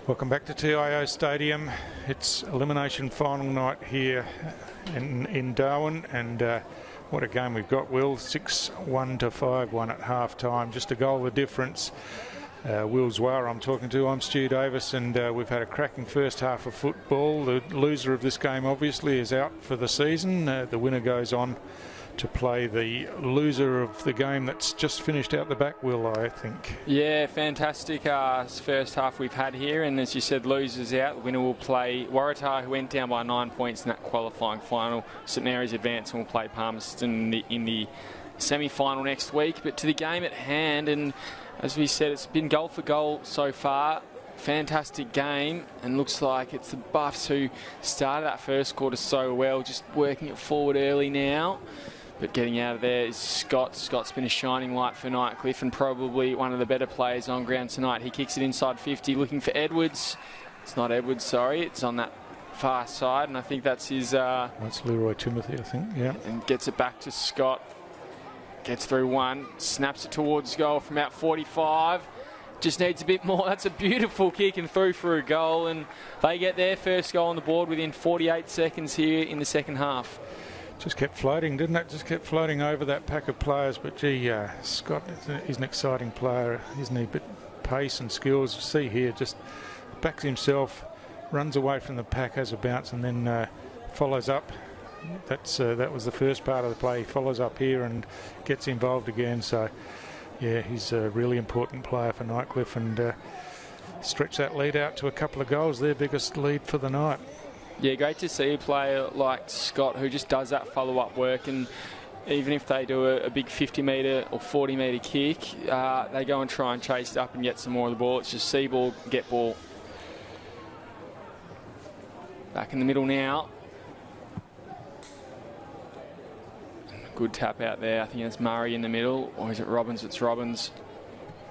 Welcome back to TIO Stadium. It's elimination final night here in Darwin, and what a game we've got, Will. 6-1 to 5-1 at half time, just a goal of difference. Will Zwar I'm talking to. I'm Stu Davis, and we've had a cracking first half of football. The loser of this game obviously is out for the season. The winner goes on to play the loser of the game that's just finished out the back, Will, I think. Yeah, fantastic first half we've had here, and as you said, losers out. The winner will play Waratah, who went down by 9 points in that qualifying final. St Mary's advance and will play Palmerston in the semi-final next week. But to the game at hand, and as we said, it's been goal for goal so far. Fantastic game, and looks like it's the Buffs who started that first quarter so well, just working it forward early now. But getting out of there is Scott. Scott's been a shining light for Nightcliff and probably one of the better players on ground tonight. He kicks it inside 50, looking for Edwards. It's not Edwards, sorry. It's on that far side, and I think that's his... That's Leroy Timothy, I think, yeah. And gets it back to Scott. Gets through one, snaps it towards goal from out 45. Just needs a bit more. That's a beautiful kick and through for a goal, and they get their first goal on the board within 48 seconds here in the second half. Just kept floating, didn't it? Just kept floating over that pack of players. But gee, Scott is an exciting player, isn't he? But pace and skills. See here, just backs himself, runs away from the pack, has a bounce, and then follows up. That was the first part of the play. He follows up here and gets involved again. So yeah, he's a really important player for Nightcliff, and stretch that lead out to a couple of goals, their biggest lead for the night. Yeah, great to see a player like Scott who just does that follow-up work, and even if they do a big 50-metre or 40-metre kick, they go and try and chase it up and get some more of the ball. It's just see ball, get ball. Back in the middle now. Good tap out there. I think that's Murray in the middle. Or is it Robbins? It's Robbins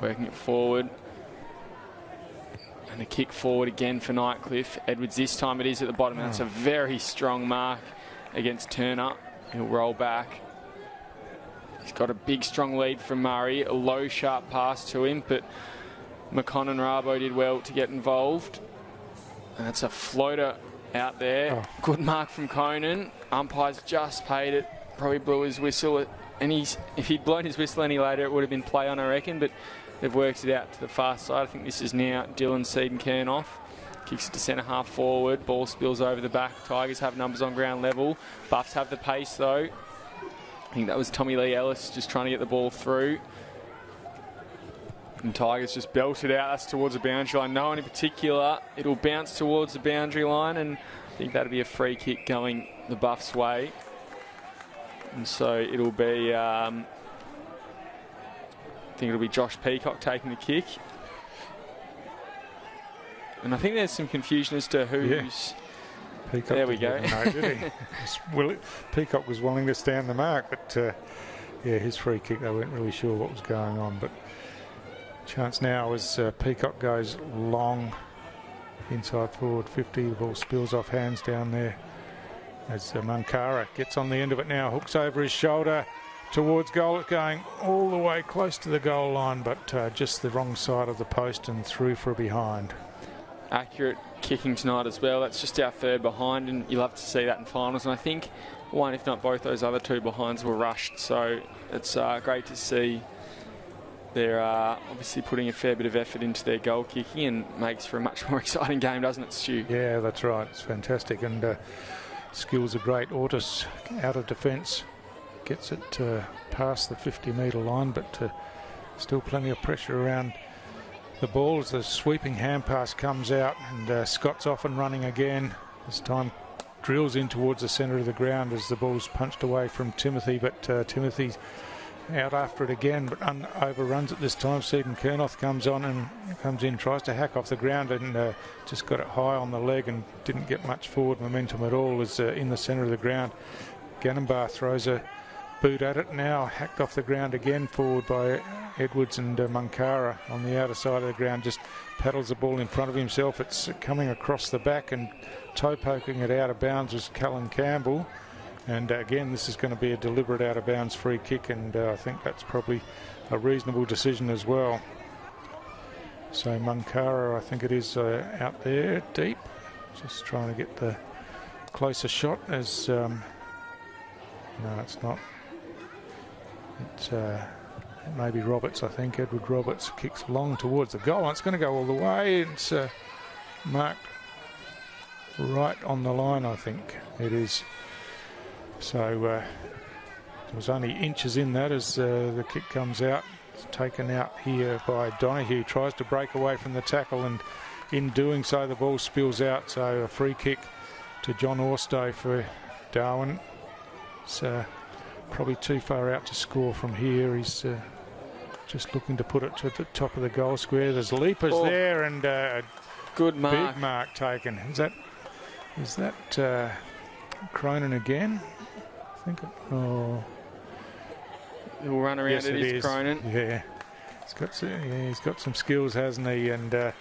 working it forward. And a kick forward again for Nightcliff. Edwards this time it is at the bottom. And that's a very strong mark against Turner. He'll roll back. He's got a big strong lead from Murray. A low sharp pass to him, but McCon and Rabo did well to get involved. And that's a floater out there. Good mark from Conan. Umpire's just paid it. Probably blew his whistle, and if he'd blown his whistle any later, it would have been play on, I reckon, but they've worked it out to the far side. I think this is now Dylan Seeden-Kernoff. Kicks it to centre half forward. Ball spills over the back. Tigers have numbers on ground level. Buffs have the pace, though. I think that was Tommy Lee Ellis just trying to get the ball through. And Tigers just belt it out. That's towards the boundary line. No one in particular. It'll bounce towards the boundary line, and I think that'll be a free kick going the Buffs' way. And so it'll be, I think it'll be Josh Peacock taking the kick. And I think there's some confusion as to who's... Yeah. Peacock there we go. Know, did he? Peacock was wanting to stand the mark, but yeah, his free kick, they weren't really sure what was going on. But chance now as Peacock goes long, inside forward 50, the ball spills off hands down there. As Mankara gets on the end of it now, hooks over his shoulder towards goal, going all the way close to the goal line, but just the wrong side of the post and through for a behind. Accurate kicking tonight as well. That's just our third behind, and you love to see that in finals. And I think one, if not both, those other two behinds were rushed. So it's great to see they're obviously putting a fair bit of effort into their goal kicking, and makes for a much more exciting game, doesn't it, Stu? Yeah, that's right. It's fantastic, and skills are great. Ortis out of defence gets it past the 50-metre line, but still plenty of pressure around the ball as the sweeping hand pass comes out, and Scott's off and running again. This time drills in towards the centre of the ground as the ball's punched away from Timothy, but Timothy's out after it again, but overruns it this time. Seeden-Kernoff comes in, tries to hack off the ground, and just got it high on the leg and didn't get much forward momentum at all. As in the centre of the ground, Ganambar throws a boot at it, now hacked off the ground again forward by Edwards, and Mankara on the outer side of the ground just paddles the ball in front of himself. It's coming across the back, and toe poking it out of bounds was Cullen Campbell. And again, this is going to be a deliberate out-of-bounds free kick, and I think that's probably a reasonable decision as well. So Mankara, I think it is out there deep, just trying to get the closer shot as... no, it's not. It's maybe Roberts, I think. Edward Roberts kicks long towards the goal. It's going to go all the way. It's marked right on the line, I think it is. So It was only inches in that as the kick comes out. It's taken out here by Donahue. Tries to break away from the tackle, and in doing so the ball spills out. So a free kick to John Orstow for Darwin. It's probably too far out to score from here. He's just looking to put it to the top of the goal square. There's leapers there, and a good mark. Big mark taken. Is that Cronin again? I think. He'll run around. Yes, it is Cronin. Yeah, he's got some skills, hasn't he? And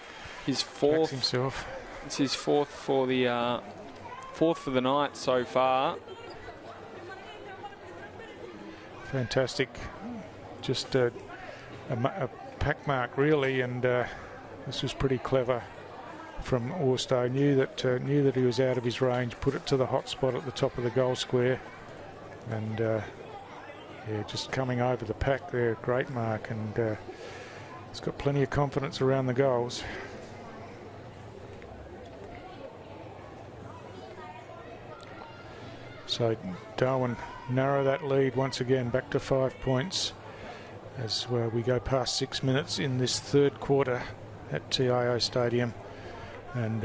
his fourth himself. It's his fourth for the night so far. Fantastic. Just a pack mark really, and this was pretty clever from Orstow. Knew that he was out of his range. Put it to the hot spot at the top of the goal square, and yeah, just coming over the pack there. Great mark, and he's got plenty of confidence around the goals. So Darwin narrow that lead once again, back to 5 points as we go past 6 minutes in this third quarter at TIO Stadium. And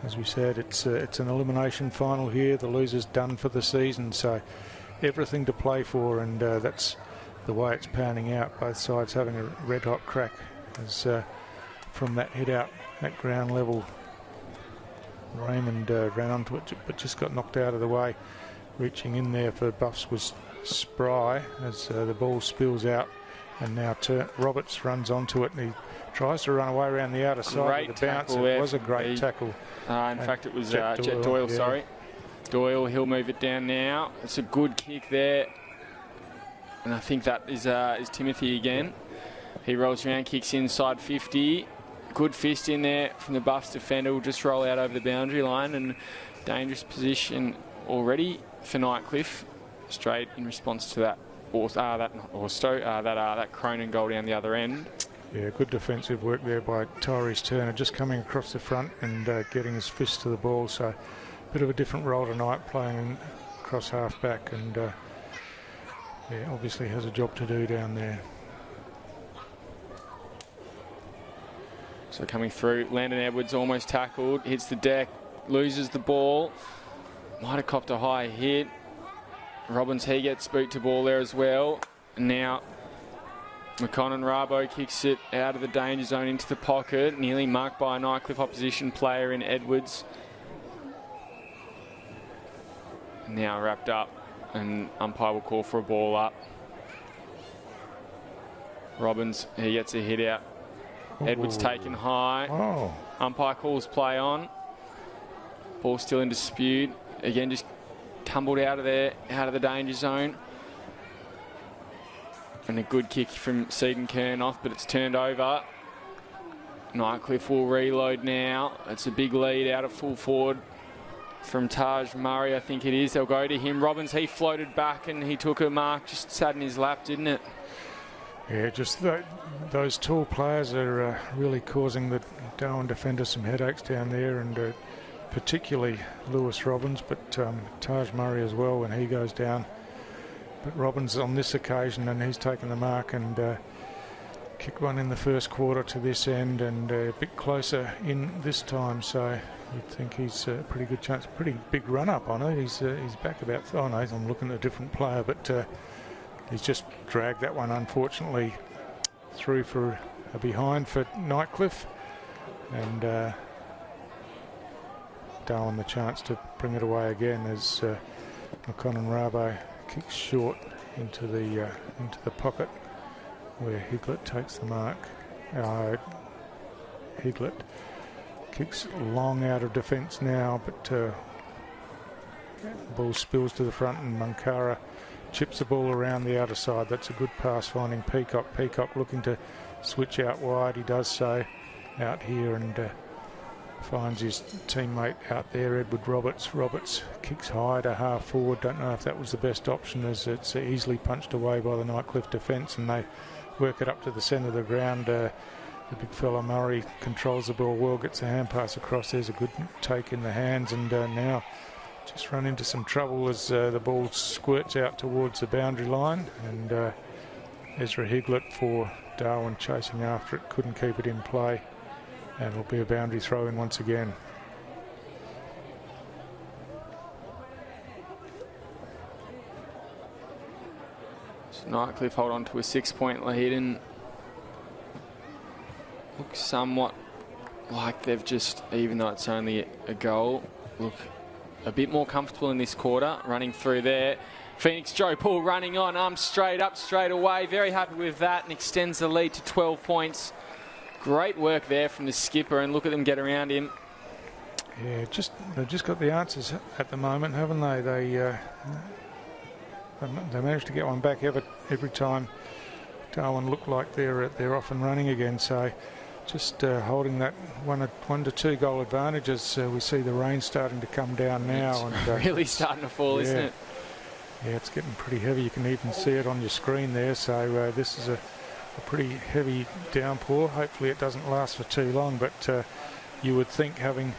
as we said, it's an elimination final here. The loser's done for the season, so everything to play for, and that's the way it's panning out. Both sides having a red hot crack as from that hit out at ground level. Raymond ran onto it but just got knocked out of the way. Reaching in there for Buffs was Spry as the ball spills out, and now Roberts runs onto it, and he tries to run away around the outer side with the bounce. It was a great tackle. In fact, it was Jet Doyle, yeah. Sorry. Doyle, he'll move it down now. It's a good kick there, and I think that is Timothy again. He rolls around, kicks inside 50. Good fist in there from the Buffs defender. Will just roll out over the boundary line, and dangerous position already for Nightcliff. Straight in response to that that Cronin goal down the other end. Yeah, good defensive work there by Tyrese Turner, just coming across the front and getting his fist to the ball. So a bit of a different role tonight, playing across half back, and yeah, obviously has a job to do down there. So coming through, Landon Edwards almost tackled, hits the deck, loses the ball. Might have copped a high hit. Robbins, he gets boot to ball there as well. And now McConnon Rabo kicks it out of the danger zone into the pocket, nearly marked by a Nightcliff opposition player in Edwards. Now wrapped up, and umpire will call for a ball up. Robbins, he gets a hit out. Edwards taken high. Umpire calls play on. Ball still in dispute. Again, just tumbled out of there, out of the danger zone. And a good kick from Seaton Kernoff, but it's turned over. Nightcliff will reload now. It's a big lead out of full forward from Taj Murray, I think it is. They'll go to him. Robbins, he floated back and he took a mark, just sat in his lap, didn't it? Yeah, just those tall players are really causing the Darwin defenders some headaches down there, and particularly Lewis Robbins, but Taj Murray as well when he goes down. But Robbins on this occasion, and he's taken the mark and kicked one in the first quarter to this end, and a bit closer in this time, so you'd think he's a pretty good chance. Pretty big run up on it. He's back about, oh no, I'm looking at a different player, but he's just dragged that one unfortunately through for a behind for Nightcliff, and Darwin the chance to bring it away again as McConnon Rabo kicks short into the pocket where Higlet takes the mark. Higlet kicks long out of defence now, but the ball spills to the front, and Munkara chips the ball around the outer side. That's a good pass finding Peacock. Peacock looking to switch out wide. He does so out here and finds his teammate out there, Edward Roberts. Roberts kicks high to half forward. Don't know if that was the best option, as it's easily punched away by the Nightcliff defence, and they work it up to the centre of the ground. The big fella Murray controls the ball well, gets a hand pass across. There's a good take in the hands, and now just run into some trouble as the ball squirts out towards the boundary line, and Ezra Higlett for Darwin chasing after it, couldn't keep it in play, and it'll be a boundary throw in once again. So Nightcliff hold on to a 6-point lead and look somewhat like they've just, even though it's only a goal, look a bit more comfortable in this quarter. Running through there, Phoenix Joe Paul running on, straight up, straight away. Very happy with that and extends the lead to 12 points. Great work there from the skipper, and look at them get around him. Yeah, they've just got the answers at the moment, haven't they? They managed to get one back every time Darwin looked like they're off and running again. So just holding that 1 to 2 goal advantage as we see the rain starting to come down now. It's and really starting to fall, isn't it? Yeah, it's getting pretty heavy. You can even see it on your screen there. So this is a pretty heavy downpour. Hopefully it doesn't last for too long, but you would think having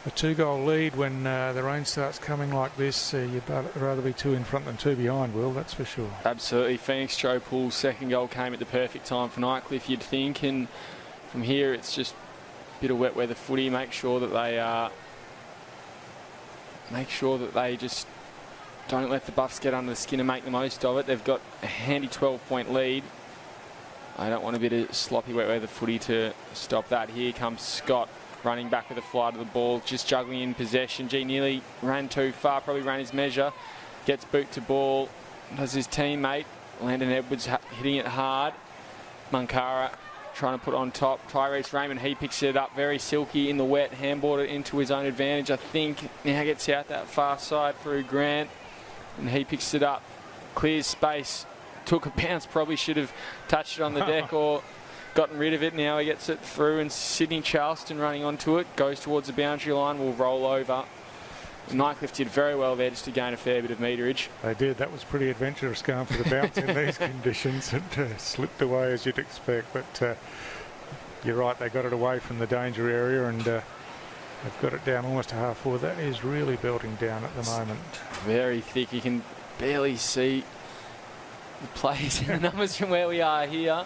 a 2-goal lead when the rain starts coming like this, you'd rather be 2 in front than 2 behind, Will, that's for sure. Absolutely. Phoenix Joe Paul's second goal came at the perfect time for Nightcliff, you'd think, and from here it's just a bit of wet weather footy. Make sure that they just don't let the Buffs get under the skin and make the most of it. They've got a handy 12-point lead. I don't want a bit of sloppy wet weather footy to stop that. Here comes Scott running back with a fly to the ball, just juggling in possession. G nearly ran too far, probably ran his measure. Gets boot to ball, does his teammate. Landon Edwards hitting it hard. Munkara trying to put on top. Tyrese Raymond, he picks it up very silky in the wet, handballed it into his own advantage, I think. Now gets out that far side through Grant, and he picks it up. Clears space, took a bounce, probably should have touched it on the deck or gotten rid of it. Now he gets it through, and Sydney Charleston running onto it, goes towards the boundary line, will roll over. Nightcliff did very well there just to gain a fair bit of meterage. They did. That was pretty adventurous going for the bounce in these conditions. It slipped away as you'd expect, but you're right, they got it away from the danger area, and they've got it down almost to half forward. That is really belting down at the moment. Very thick. You can barely see the plays in the numbers from where we are here.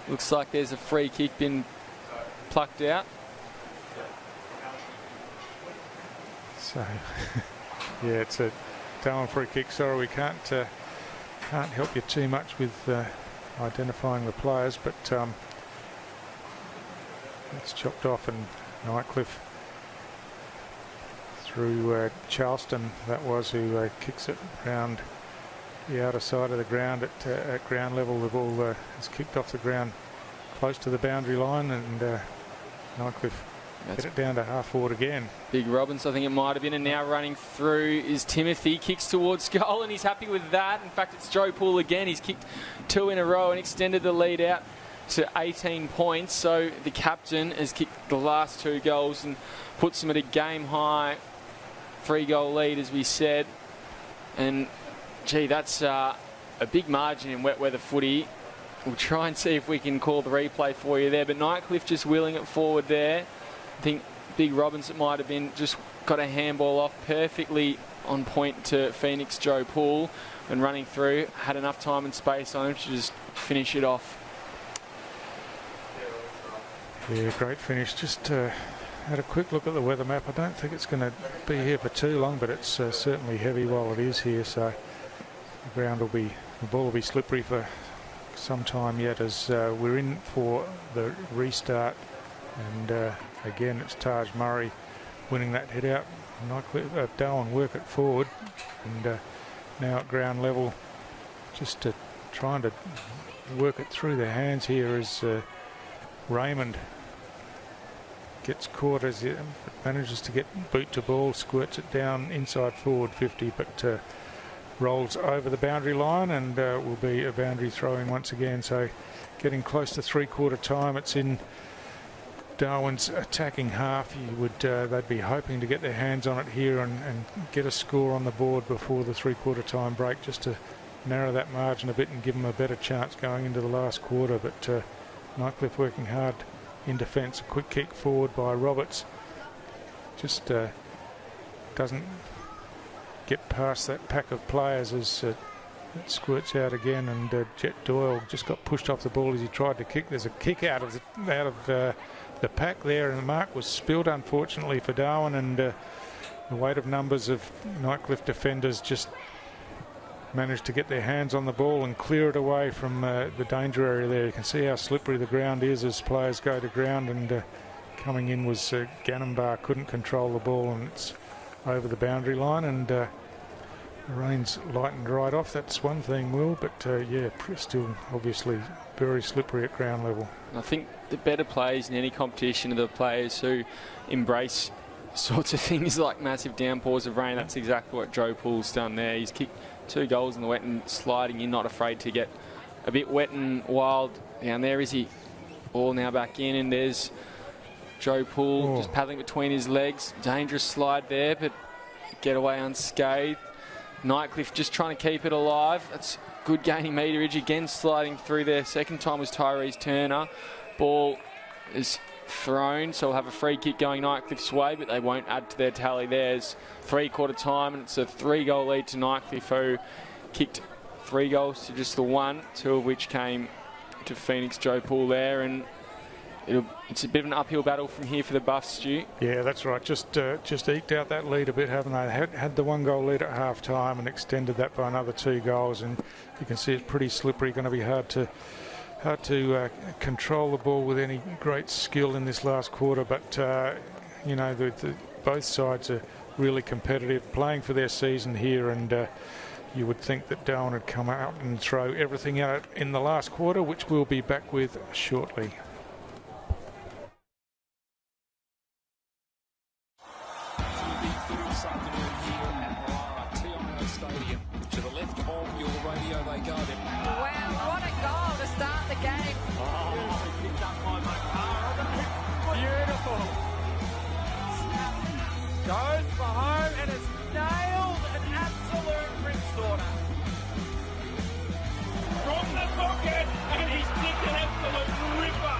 Looks like there's a free kick been plucked out. So, yeah, it's a Darwin free kick. Sorry, we can't help you too much with identifying the players, but it's chopped off, and Nightcliff through Charleston, that was, who kicks it round the outer side of the ground at ground level. The ball is kicked off the ground close to the boundary line, and Nightcliff get it down to half forward again. Big Robbins, I think it might have been, and now running through is Timothy, kicks towards goal, and he's happy with that. In fact, it's Joe Poole again. He's kicked 2 in a row and extended the lead out to 18 points. So the captain has kicked the last 2 goals and puts him at a game high 3-goal lead, as we said. And gee, that's a big margin in wet weather footy. We'll try and see if we can call the replay for you there, but Nightcliff just wheeling it forward there. I think Big Robbins, it might have been, just got a handball off perfectly on point to Phoenix Joe Poole, and running through, had enough time and space on him to just finish it off. Yeah, great finish. Just had a quick look at the weather map. I don't think it's going to be here for too long, but it's certainly heavy while it is here, so the ball will be slippery for some time yet, as we're in for the restart. And again, it's Taj Murray winning that head out. Darwin work it forward, and now at ground level, just trying to work it through their hands here as Raymond gets caught as he manages to get boot to ball, squirts it down inside forward 50, but rolls over the boundary line, and will be a boundary throw-in once again. So getting close to 3/4 time. It's in Darwin's attacking half. They'd be hoping to get their hands on it here and get a score on the board before the 3/4 time break, just to narrow that margin a bit and give them a better chance going into the last quarter. But Nightcliff working hard in defence. A quick kick forward by Roberts. Just doesn't get past that pack of players as it squirts out again, and Jet Doyle just got pushed off the ball as he tried to kick. There's a kick out of the pack there, and the mark was spilled, unfortunately, for Darwin, and the weight of numbers of Nightcliff defenders just managed to get their hands on the ball and clear it away from the danger area there. You can see how slippery the ground is as players go to ground, and coming in was Gannon couldn't control the ball, and it's over the boundary line, and the rain's lightened right off. That's one thing, Will, but yeah, still obviously very slippery at ground level. I think the better players in any competition are the players who embrace sorts of things like massive downpours of rain. That's exactly what Joe Poole's done there. He's kicked 2 goals in the wet and sliding in, not afraid to get a bit wet and wild down there. Is he? Ball now back in, and there's Joe Poole just paddling between his legs. Dangerous slide there, but get away unscathed. Nightcliff just trying to keep it alive. That's good gaining meterage. Again sliding through there. Second time was Tyrese Turner. Ball is thrown, so we'll have a free kick going Nightcliff's way, but they won't add to their tally. There's 3/4 time, and it's a 3-goal lead to Nightcliff, who kicked 3 goals to just the 1, 2 of which came to Phoenix Joe Poole there, and it's a bit of an uphill battle from here for the Buffs, Stu. Yeah, that's right. Just eked out that lead a bit, haven't they? Had the 1-goal lead at half time and extended that by another 2 goals, and you can see it's pretty slippery. Going to be hard to control the ball with any great skill in this last quarter, but you know, both sides are really competitive, playing for their season here, and you would think that Darwin would come out and throw everything out in the last quarter, which we'll be back with shortly. To the left of your radio they go. Wow, what a goal to start the game. Beautiful. Goes for home and has nailed an absolute brimstone. From the pocket, and he's kicked an absolute ripper.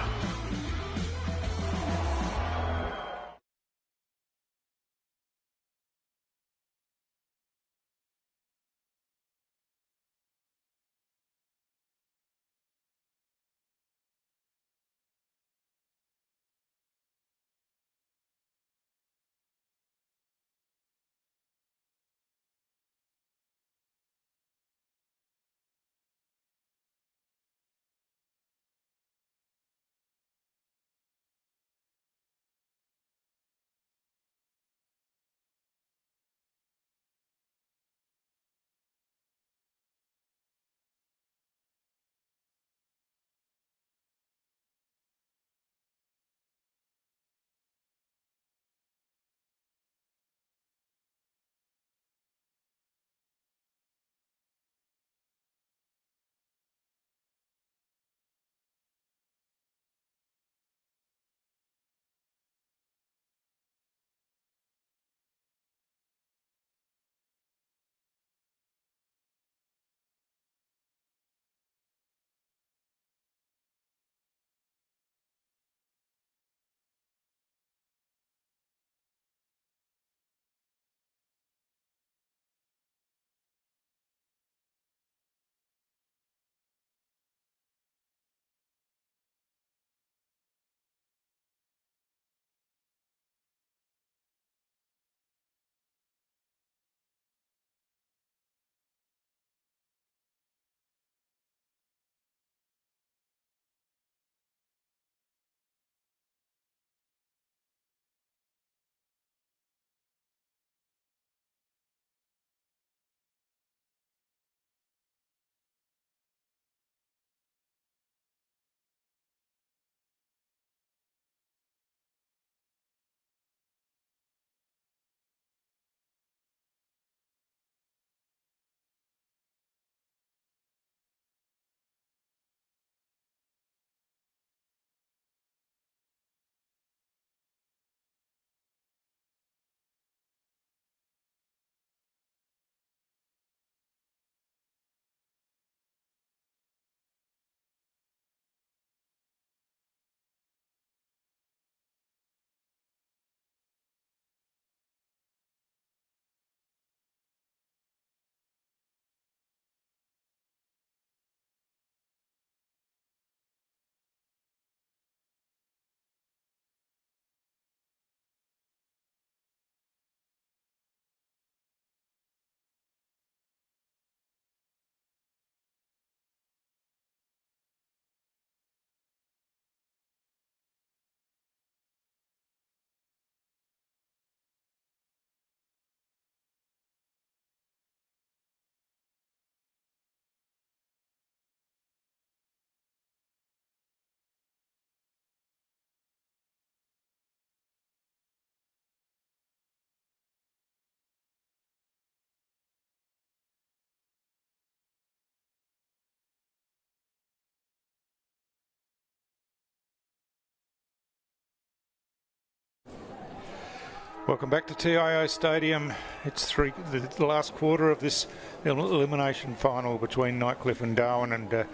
Welcome back to TIO Stadium. It's the last quarter of this elimination final between Nightcliff and Darwin, and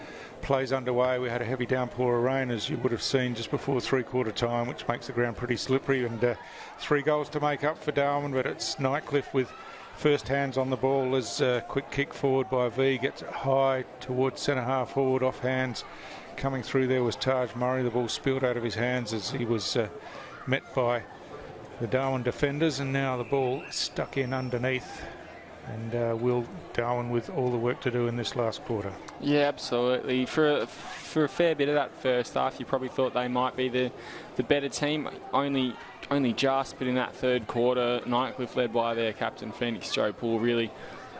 plays underway. We had a heavy downpour of rain, as you would have seen, just before three-quarter time, which makes the ground pretty slippery, and 3 goals to make up for Darwin, but it's Nightcliff with first hands on the ball as a quick kick forward by V, gets it high towards centre half forward, off hands. Coming through there was Taj Murray. The ball spilled out of his hands as he was met by the Darwin defenders, and now the ball stuck in underneath, and Will Darwin with all the work to do in this last quarter. Yeah, absolutely. For a fair bit of that first half, you probably thought they might be the better team. Only just, but in that third quarter, Nightcliff, led by their captain Phoenix Joe Poole, really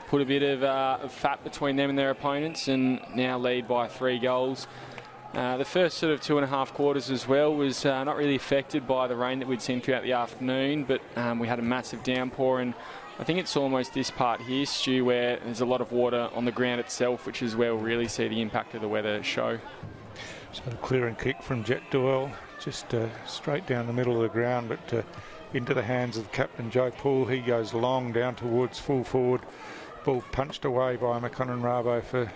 put a bit of fat between them and their opponents, and now lead by 3 goals. The first sort of 2.5 quarters as well was not really affected by the rain that we'd seen throughout the afternoon, but we had a massive downpour, and I think it's almost this part here, Stu, where there's a lot of water on the ground itself, which is where we'll really see the impact of the weather show. So a clearing kick from Jet Doyle, just straight down the middle of the ground, but into the hands of Captain Joe Poole. He goes long down towards full forward. Ball punched away by McConnell Rabo for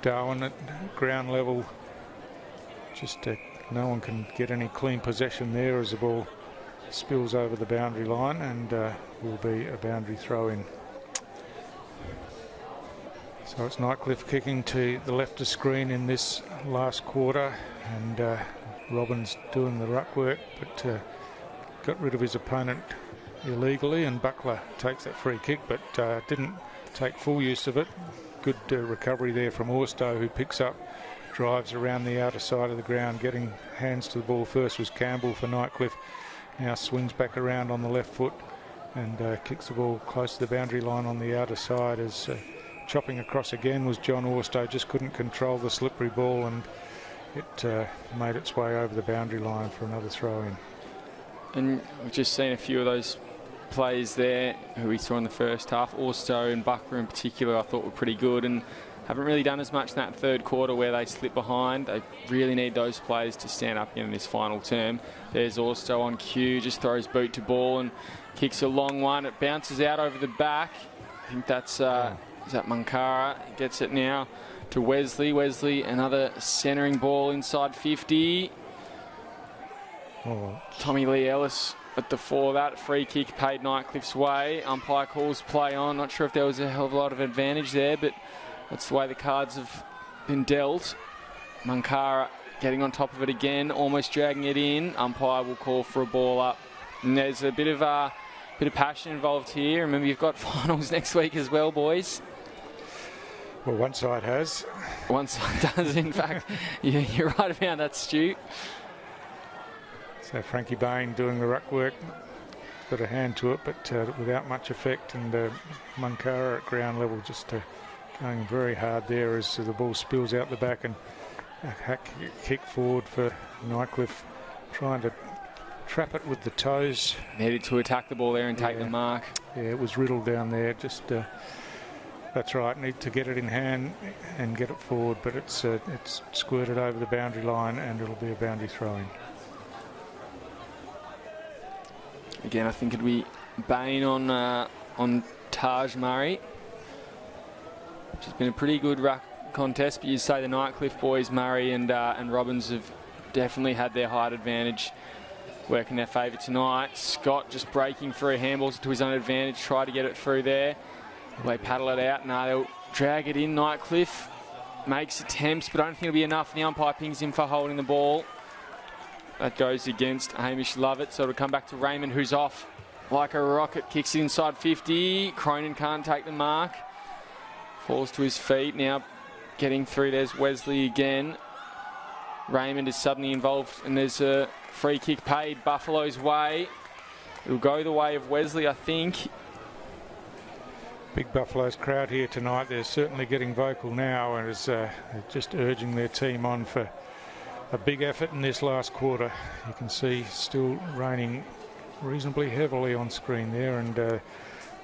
Darwin at ground level. Just no one can get any clean possession there as the ball spills over the boundary line, and will be a boundary throw in. So it's Nightcliff kicking to the left of screen in this last quarter, and Robbins doing the ruck work, but got rid of his opponent illegally, and Buckler takes that free kick, but didn't take full use of it. Good recovery there from Orstow, who picks up, drives around the outer side of the ground. Getting hands to the ball first was Campbell for Nightcliff. Now swings back around on the left foot and kicks the ball close to the boundary line on the outer side, as chopping across again was John Orstow. Just couldn't control the slippery ball, and it made its way over the boundary line for another throw in. And we've just seen a few of those plays there who we saw in the first half. Orstow and Buckler in particular I thought were pretty good, and haven't really done as much in that third quarter where they slip behind. They really need those players to stand up in this final term. There's Orstow on cue, just throws boot to ball and kicks a long one. It bounces out over the back. I think that's is that Mankara. Gets it now to Wesley. Wesley, another centering ball inside 50. Oh. Tommy Lee Ellis at the fore. That free kick paid Nightcliff's way. Umpire calls play on. Not sure if there was a hell of a lot of advantage there, but that's the way the cards have been dealt. Mankara getting on top of it again, almost dragging it in. Umpire will call for a ball up. And there's a bit of passion involved here. Remember, you've got finals next week as well, boys. Well, one side has. One side does, in fact. You're right about that, Stu. So Frankie Bain doing the ruck work. Got a hand to it, but without much effect. And Mankara at ground level just going very hard there as the ball spills out the back, and a hack kick forward for Nightcliff, trying to trap it with the toes. Needed to attack the ball there and take the mark. Yeah, it was riddled down there. Just that's right. Need to get it in hand and get it forward, but it's squirted over the boundary line, and it'll be a boundary throw-in. Again, I think it'd be Bain on Taj Murray. Which has been a pretty good ruck contest, but you say the Nightcliff boys, Murray and Robbins, have definitely had their height advantage working their favour tonight. Scott just breaking through handballs to his own advantage, try to get it through there. They paddle it out. No, they'll drag it in. Nightcliff makes attempts, but I don't think it'll be enough. The umpire pings him for holding the ball. That goes against Hamish Lovett, so it'll come back to Raymond, who's off like a rocket. Kicks it inside 50. Cronin can't take the mark. Falls to his feet. Now getting through. There's Wesley again. Raymond is suddenly involved, and there's a free kick paid Buffalo's way. It'll go the way of Wesley, I think. Big Buffalo's crowd here tonight. They're certainly getting vocal now, and is just urging their team on for a big effort in this last quarter. You can see still raining reasonably heavily on screen there, and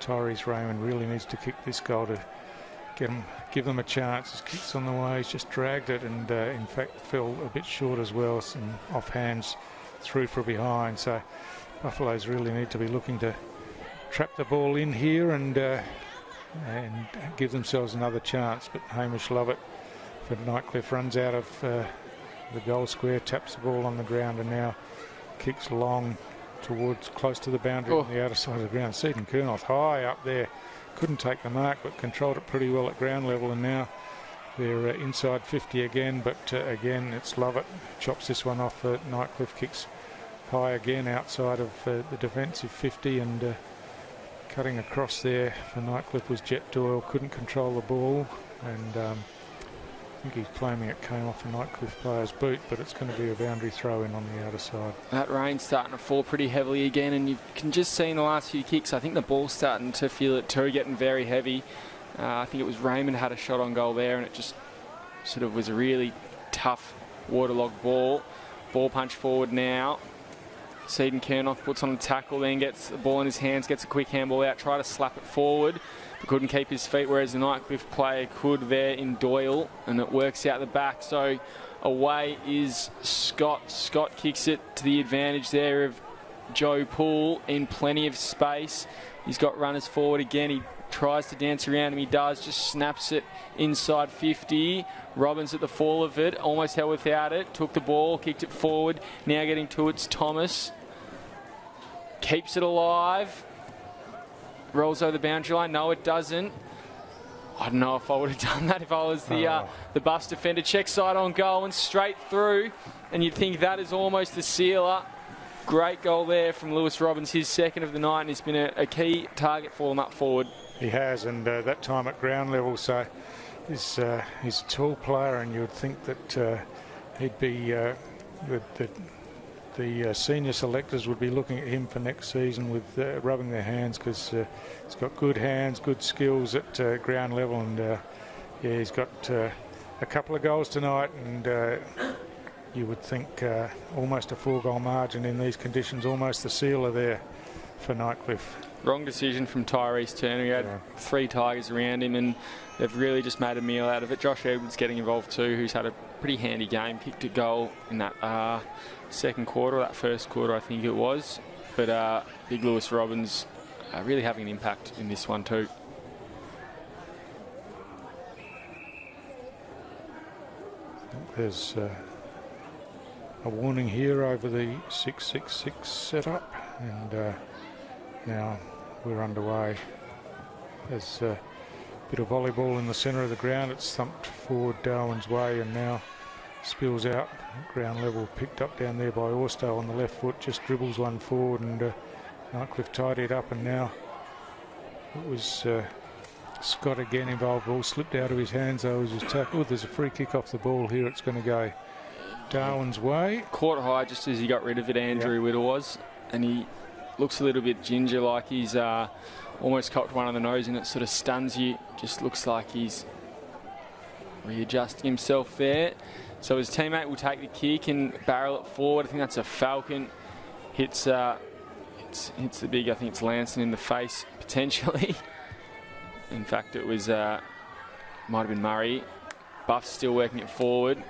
Tyrese Raymond really needs to kick this goal to give them a chance. His kick's on the way. He's just dragged it, and in fact fell a bit short as well. Some off hands through from behind. So Buffaloes really need to be looking to trap the ball in here and give themselves another chance. But Hamish Lovett for Nightcliff runs out of the goal square, taps the ball on the ground, and now kicks long towards close to the boundary on the outer side of the ground. Seaton Kernoth high up there, couldn't take the mark but controlled it pretty well at ground level, and now they're inside 50 again, but again it's Lovett chops this one off. Nightcliff kicks high again outside of the defensive 50, and cutting across there for Nightcliff was Jet Doyle, couldn't control the ball, and I think he's claiming it came off a Nightcliff player's boot, but it's going to be a boundary throw in on the outer side. That rain's starting to fall pretty heavily again, and you can just see in the last few kicks, I think the ball's starting to feel it too, getting very heavy. I think it was Raymond had a shot on goal there, and it just sort of was a really tough waterlogged ball. Ball punch forward now. Seaton Kernoth puts on a tackle, then gets the ball in his hands, gets a quick handball out, try to slap it forward, but couldn't keep his feet, whereas the Nightcliff player could there in Doyle, and it works out the back. So away is Scott. Scott kicks it to the advantage there of Joe Poole in plenty of space. He's got runners forward again. He tries to dance around him. He does, just snaps it inside 50. Robbins at the fall of it, almost held without it. Took the ball, kicked it forward. Now getting to it's Thomas. Keeps it alive. Rolls over the boundary line. No, it doesn't. I don't know if I would have done that if I was the Buffs defender. Check side on goal and straight through. And you'd think that is almost the sealer. Great goal there from Lewis Robbins, his second of the night, and he's been a key target for them up forward. He has, and that time at ground level, so he's a tall player, and you would think that he'd be the senior selectors would be looking at him for next season with rubbing their hands, because he's got good hands, good skills at ground level, and yeah, he's got a couple of goals tonight, and you would think almost a 4-goal margin in these conditions, almost the sealer there for Nightcliff. Wrong decision from Tyrese Turner. He had 3 Tigers around him, and they've really just made a meal out of it. Josh Edwards getting involved too, who's had a pretty handy game, kicked a goal in that second quarter, that first quarter I think it was. But big Lewis Robbins really having an impact in this one too. There's a warning here over the 6-6-6 setup, and now we're underway. There's a bit of volleyball in the centre of the ground. It's thumped forward Darwin's way and now spills out ground level, picked up down there by Orstow on the left foot, just dribbles one forward, and Nightcliff tied it up, and now it was Scott again involved. Ball slipped out of his hands though as his tackle. There's a free kick off the ball here. It's going to go Darwin's way. Caught high just as he got rid of it, Andrew Whittle was, and he looks a little bit ginger, like he's almost copped one on the nose, and it sort of stuns you. Just looks like he's readjusting himself there. So his teammate will take the kick and barrel it forward. I think that's a Falcon. Hits the big, I think it's Lanson in the face, potentially. In fact, it was, might have been Murray. Buff's still working it forward.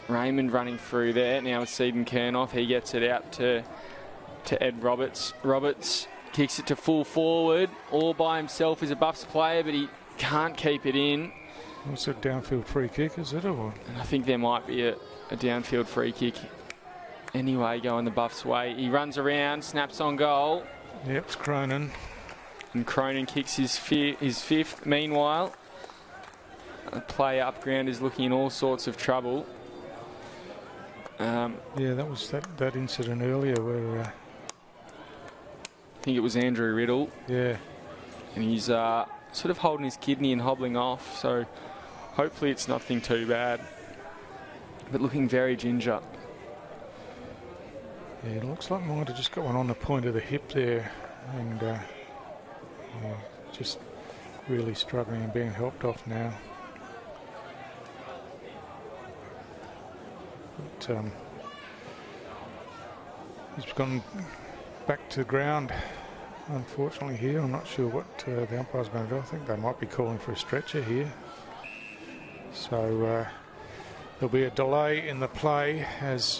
Raymond running through there. Now with Seaton Kernoth, he gets it out to Ed Roberts. Roberts kicks it to full forward. All by himself as a Buffs player, but he can't keep it in. What's a downfield free kick, is it? Or? And I think there might be a downfield free kick anyway going the Buffs' way. He runs around, snaps on goal. Yep, it's Cronin. And Cronin kicks his fifth. Meanwhile, a player up ground is looking in all sorts of trouble. Yeah, that was that incident earlier where... I think it was Andrew Riddle. Yeah. And he's sort of holding his kidney and hobbling off, so hopefully it's nothing too bad. But looking very ginger. Yeah, it looks like might have just got one on the point of the hip there, and just really struggling and being helped off now. But he's gone back to the ground, unfortunately, here. I'm not sure what the umpire's going to do. I think they might be calling for a stretcher here. So there'll be a delay in the play as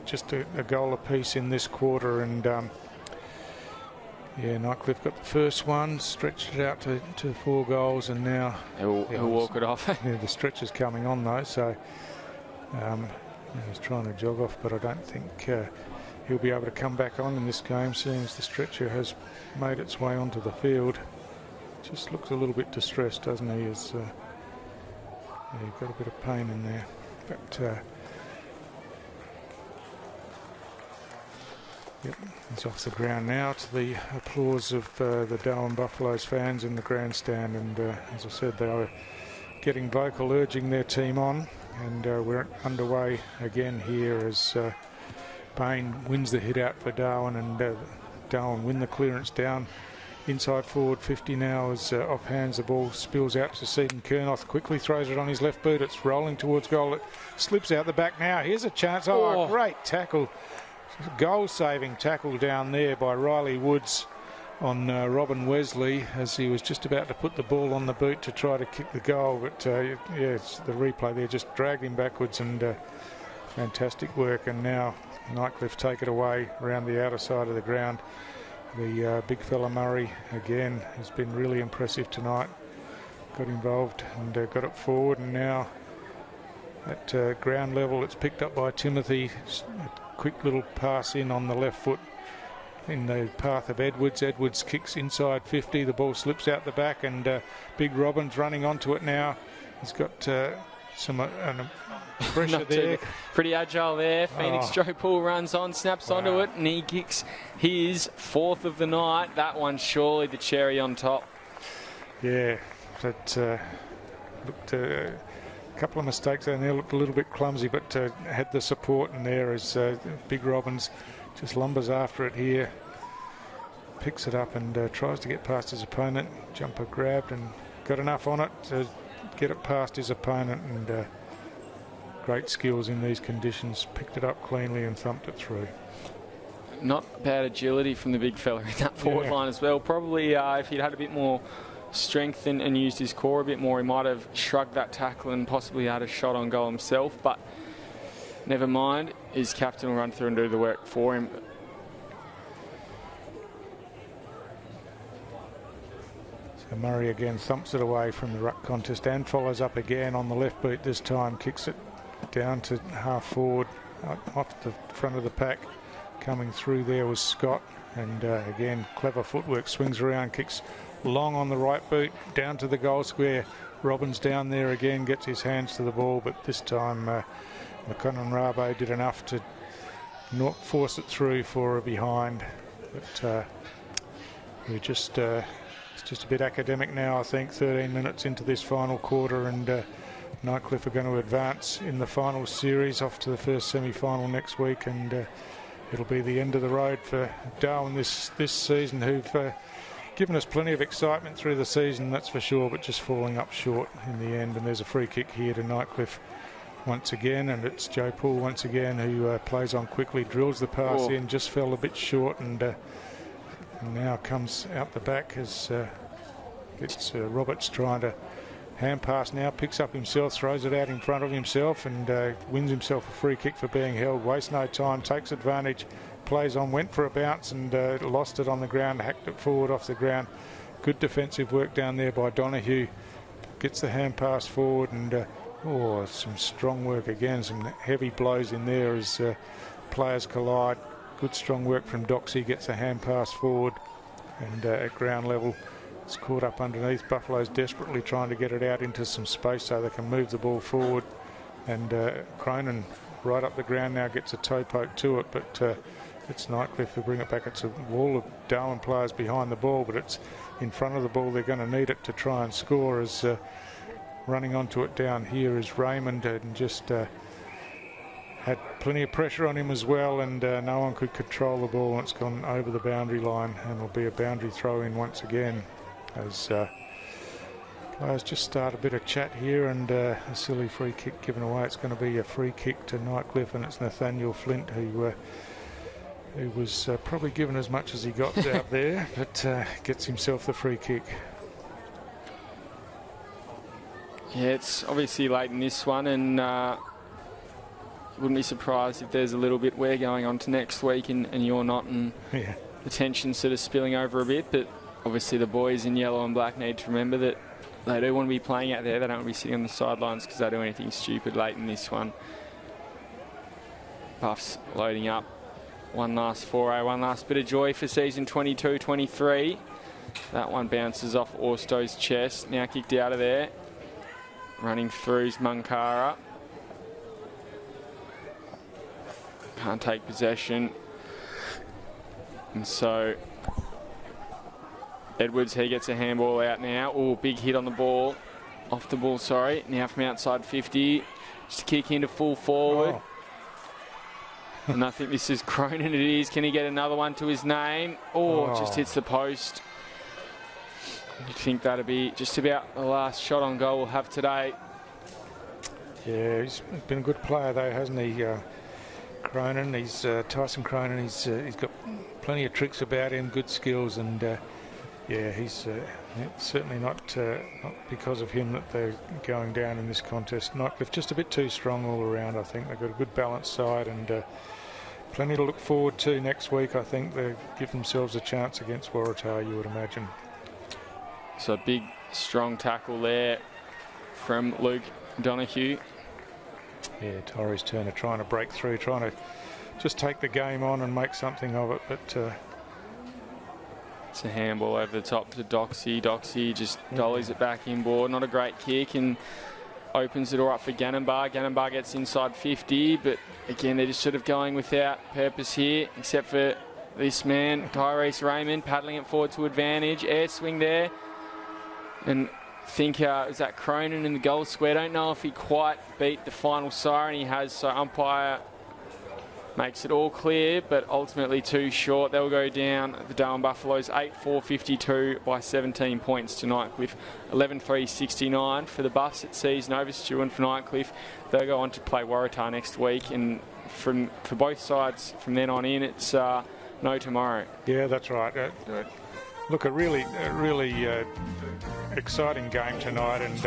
just a goal apiece in this quarter, and yeah, Nightcliff got the first one, stretched it out to 4 goals, and now he'll walk it off. Yeah, the stretch is coming on though, so he's trying to jog off, but I don't think he'll be able to come back on in this game, seeing as the stretcher has made its way onto the field. Just looks a little bit distressed, doesn't he? As yeah, he's got a bit of pain in there, but yep, he's off the ground now to the applause of the Darwin Buffaloes fans in the grandstand, and as I said, they were getting vocal, urging their team on, and we're underway again here as Bain wins the hit out for Darwin, and Darwin win the clearance down inside forward 50 now as off hands the ball spills out to Seaton Kernoth, quickly throws it on his left boot, it's rolling towards goal, it slips out the back now, here's a chance, oh. Great tackle, goal saving tackle down there by Riley Woods on Robin Wesley as he was just about to put the ball on the boot to try to kick the goal, but yeah, it's the replay there just dragged him backwards, and fantastic work. And now Nightcliff take it away around the outer side of the ground. The big fella Murray again has been really impressive tonight, got involved and got it forward, and now at ground level it's picked up by Timothy, a quick little pass in on the left foot in the path of Edwards. Edwards kicks inside 50, the ball slips out the back, and Big Robin's running onto it now. He's got some pressure there. Pretty agile there. Phoenix Joe Paul runs on, snaps onto it, and he kicks his 4th of the night. That one surely the cherry on top. Yeah, but looked a couple of mistakes there, looked a little bit clumsy, but had the support in there as Big Robbins just lumbers after it here, picks it up and tries to get past his opponent. Jumper grabbed and got enough on it to get it past his opponent, and great skills in these conditions, picked it up cleanly and thumped it through. Not bad agility from the big fella in that forward line as well. Probably if he'd had a bit more strength and used his core a bit more, he might have shrugged that tackle and possibly had a shot on goal himself, but never mind, his captain will run through and do the work for him. So Murray again thumps it away from the ruck contest and follows up again on the left boot this time, kicks it down to half forward, off the front of the pack. Coming through there was Scott, and again clever footwork, swings around, kicks long on the right boot down to the goal square. Robbins down there again, gets his hands to the ball, but this time McConnon Rabe did enough to not force it through for a behind. But we're just it's just a bit academic now, I think. 13 minutes into this final quarter, and Nightcliff are going to advance in the final series off to the first semi-final next week, and it'll be the end of the road for Darwin this season, who've given us plenty of excitement through the season, that's for sure, but just falling up short in the end. And there's a free kick here to Nightcliff once again, and it's Joe Poole once again who plays on quickly, drills the pass in, just fell a bit short, and now comes out the back as it's Roberts trying to hand pass now, picks up himself, throws it out in front of himself, and wins himself a free kick for being held. Wastes no time, takes advantage, plays on, went for a bounce and lost it on the ground, hacked it forward off the ground. Good defensive work down there by Donahue. Gets the hand pass forward, and some strong work again, some heavy blows in there as players collide. Good strong work from Doxy, gets the hand pass forward, and at ground level it's caught up underneath. Buffalo's desperately trying to get it out into some space so they can move the ball forward, and Cronin right up the ground now gets a toe poke to it, but it's Nightcliff who bring it back. It's a wall of Darwin players behind the ball, but it's in front of the ball. They're going to need it to try and score, as running onto it down here is Raymond, and just had plenty of pressure on him as well, and no one could control the ball, and it's gone over the boundary line, and it'll be a boundary throw in once again as players just start a bit of chat here, and a silly free kick given away. It's going to be a free kick to Nightcliff, and it's Nathaniel Flint who was probably given as much as he got out there, but gets himself the free kick. Yeah, it's obviously late in this one, and wouldn't be surprised if there's a little bit we're going on to next week and you're not, and the tension's sort of spilling over a bit. But obviously the boys in yellow and black need to remember that they do want to be playing out there. They don't want to be sitting on the sidelines because they do anything stupid late in this one. Buffs loading up. One last foray, one last bit of joy for season 22-23. That one bounces off Orsto's chest. Now kicked out of there. Running through is Munkara. Can't take possession. And so Edwards, he gets a handball out now. Oh, big hit on the ball. Off the ball, sorry. Now from outside 50. Just a kick into full forward. And I think this is Cronin. It is. Can he get another one to his name? Just hits the post. You think that'll be just about the last shot on goal we'll have today. Yeah, he's been a good player though, hasn't he? Cronin. He's Tyson Cronin. He's got plenty of tricks about him, good skills, and yeah, he's certainly not because of him that they're going down in this contest. Nightcliff just a bit too strong all around. I think they've got a good balanced side and plenty to look forward to next week. I think they give themselves a chance against Waratah, you would imagine. So big, strong tackle there from Luke Donahue. Yeah, Tyrese Turner trying to break through, trying to just take the game on and make something of it, but it's a handball over the top to Doxy. Doxy just dollies it back inboard. Not a great kick and opens the door up for Gannonbar. Gannonbar gets inside 50, but again, they're just sort of going without purpose here, except for this man, Tyrese Raymond, paddling it forward to advantage. Air swing there. And think, is that Cronin in the goal square? Don't know if he quite beat the final siren. He has, so umpire makes it all clear, but ultimately too short. They'll go down, the Darwin Buffaloes, 8-4-52 by 17 points to Nightcliff. 11-3-69 for the Buffs at season over Stewart for Nightcliff. They'll go on to play Waratah next week, and for both sides from then on in, it's no tomorrow. Yeah, that's right. Look, a really exciting game tonight, and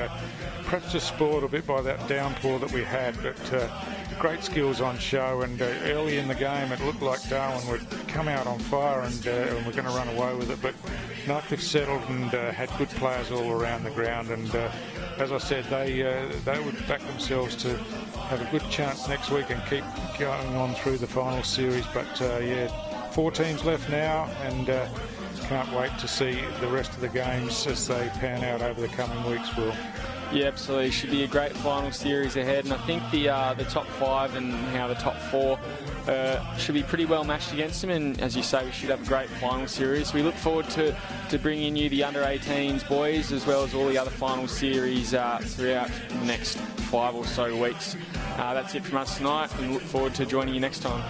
perhaps just spoiled a bit by that downpour that we had, but great skills on show, and early in the game it looked like Darwin would come out on fire and we're going to run away with it, but Nightcliff settled and had good players all around the ground, and as I said, they would back themselves to have a good chance next week and keep going on through the final series. But yeah, 4 teams left now, and can't wait to see the rest of the games as they pan out over the coming weeks, Will. Yeah, absolutely. Should be a great final series ahead, and I think the top 5 and how the top 4 should be pretty well matched against them, and as you say, we should have a great final series. We look forward to bringing you the under-18s boys as well as all the other final series throughout the next 5 or so weeks. That's it from us tonight. We look forward to joining you next time.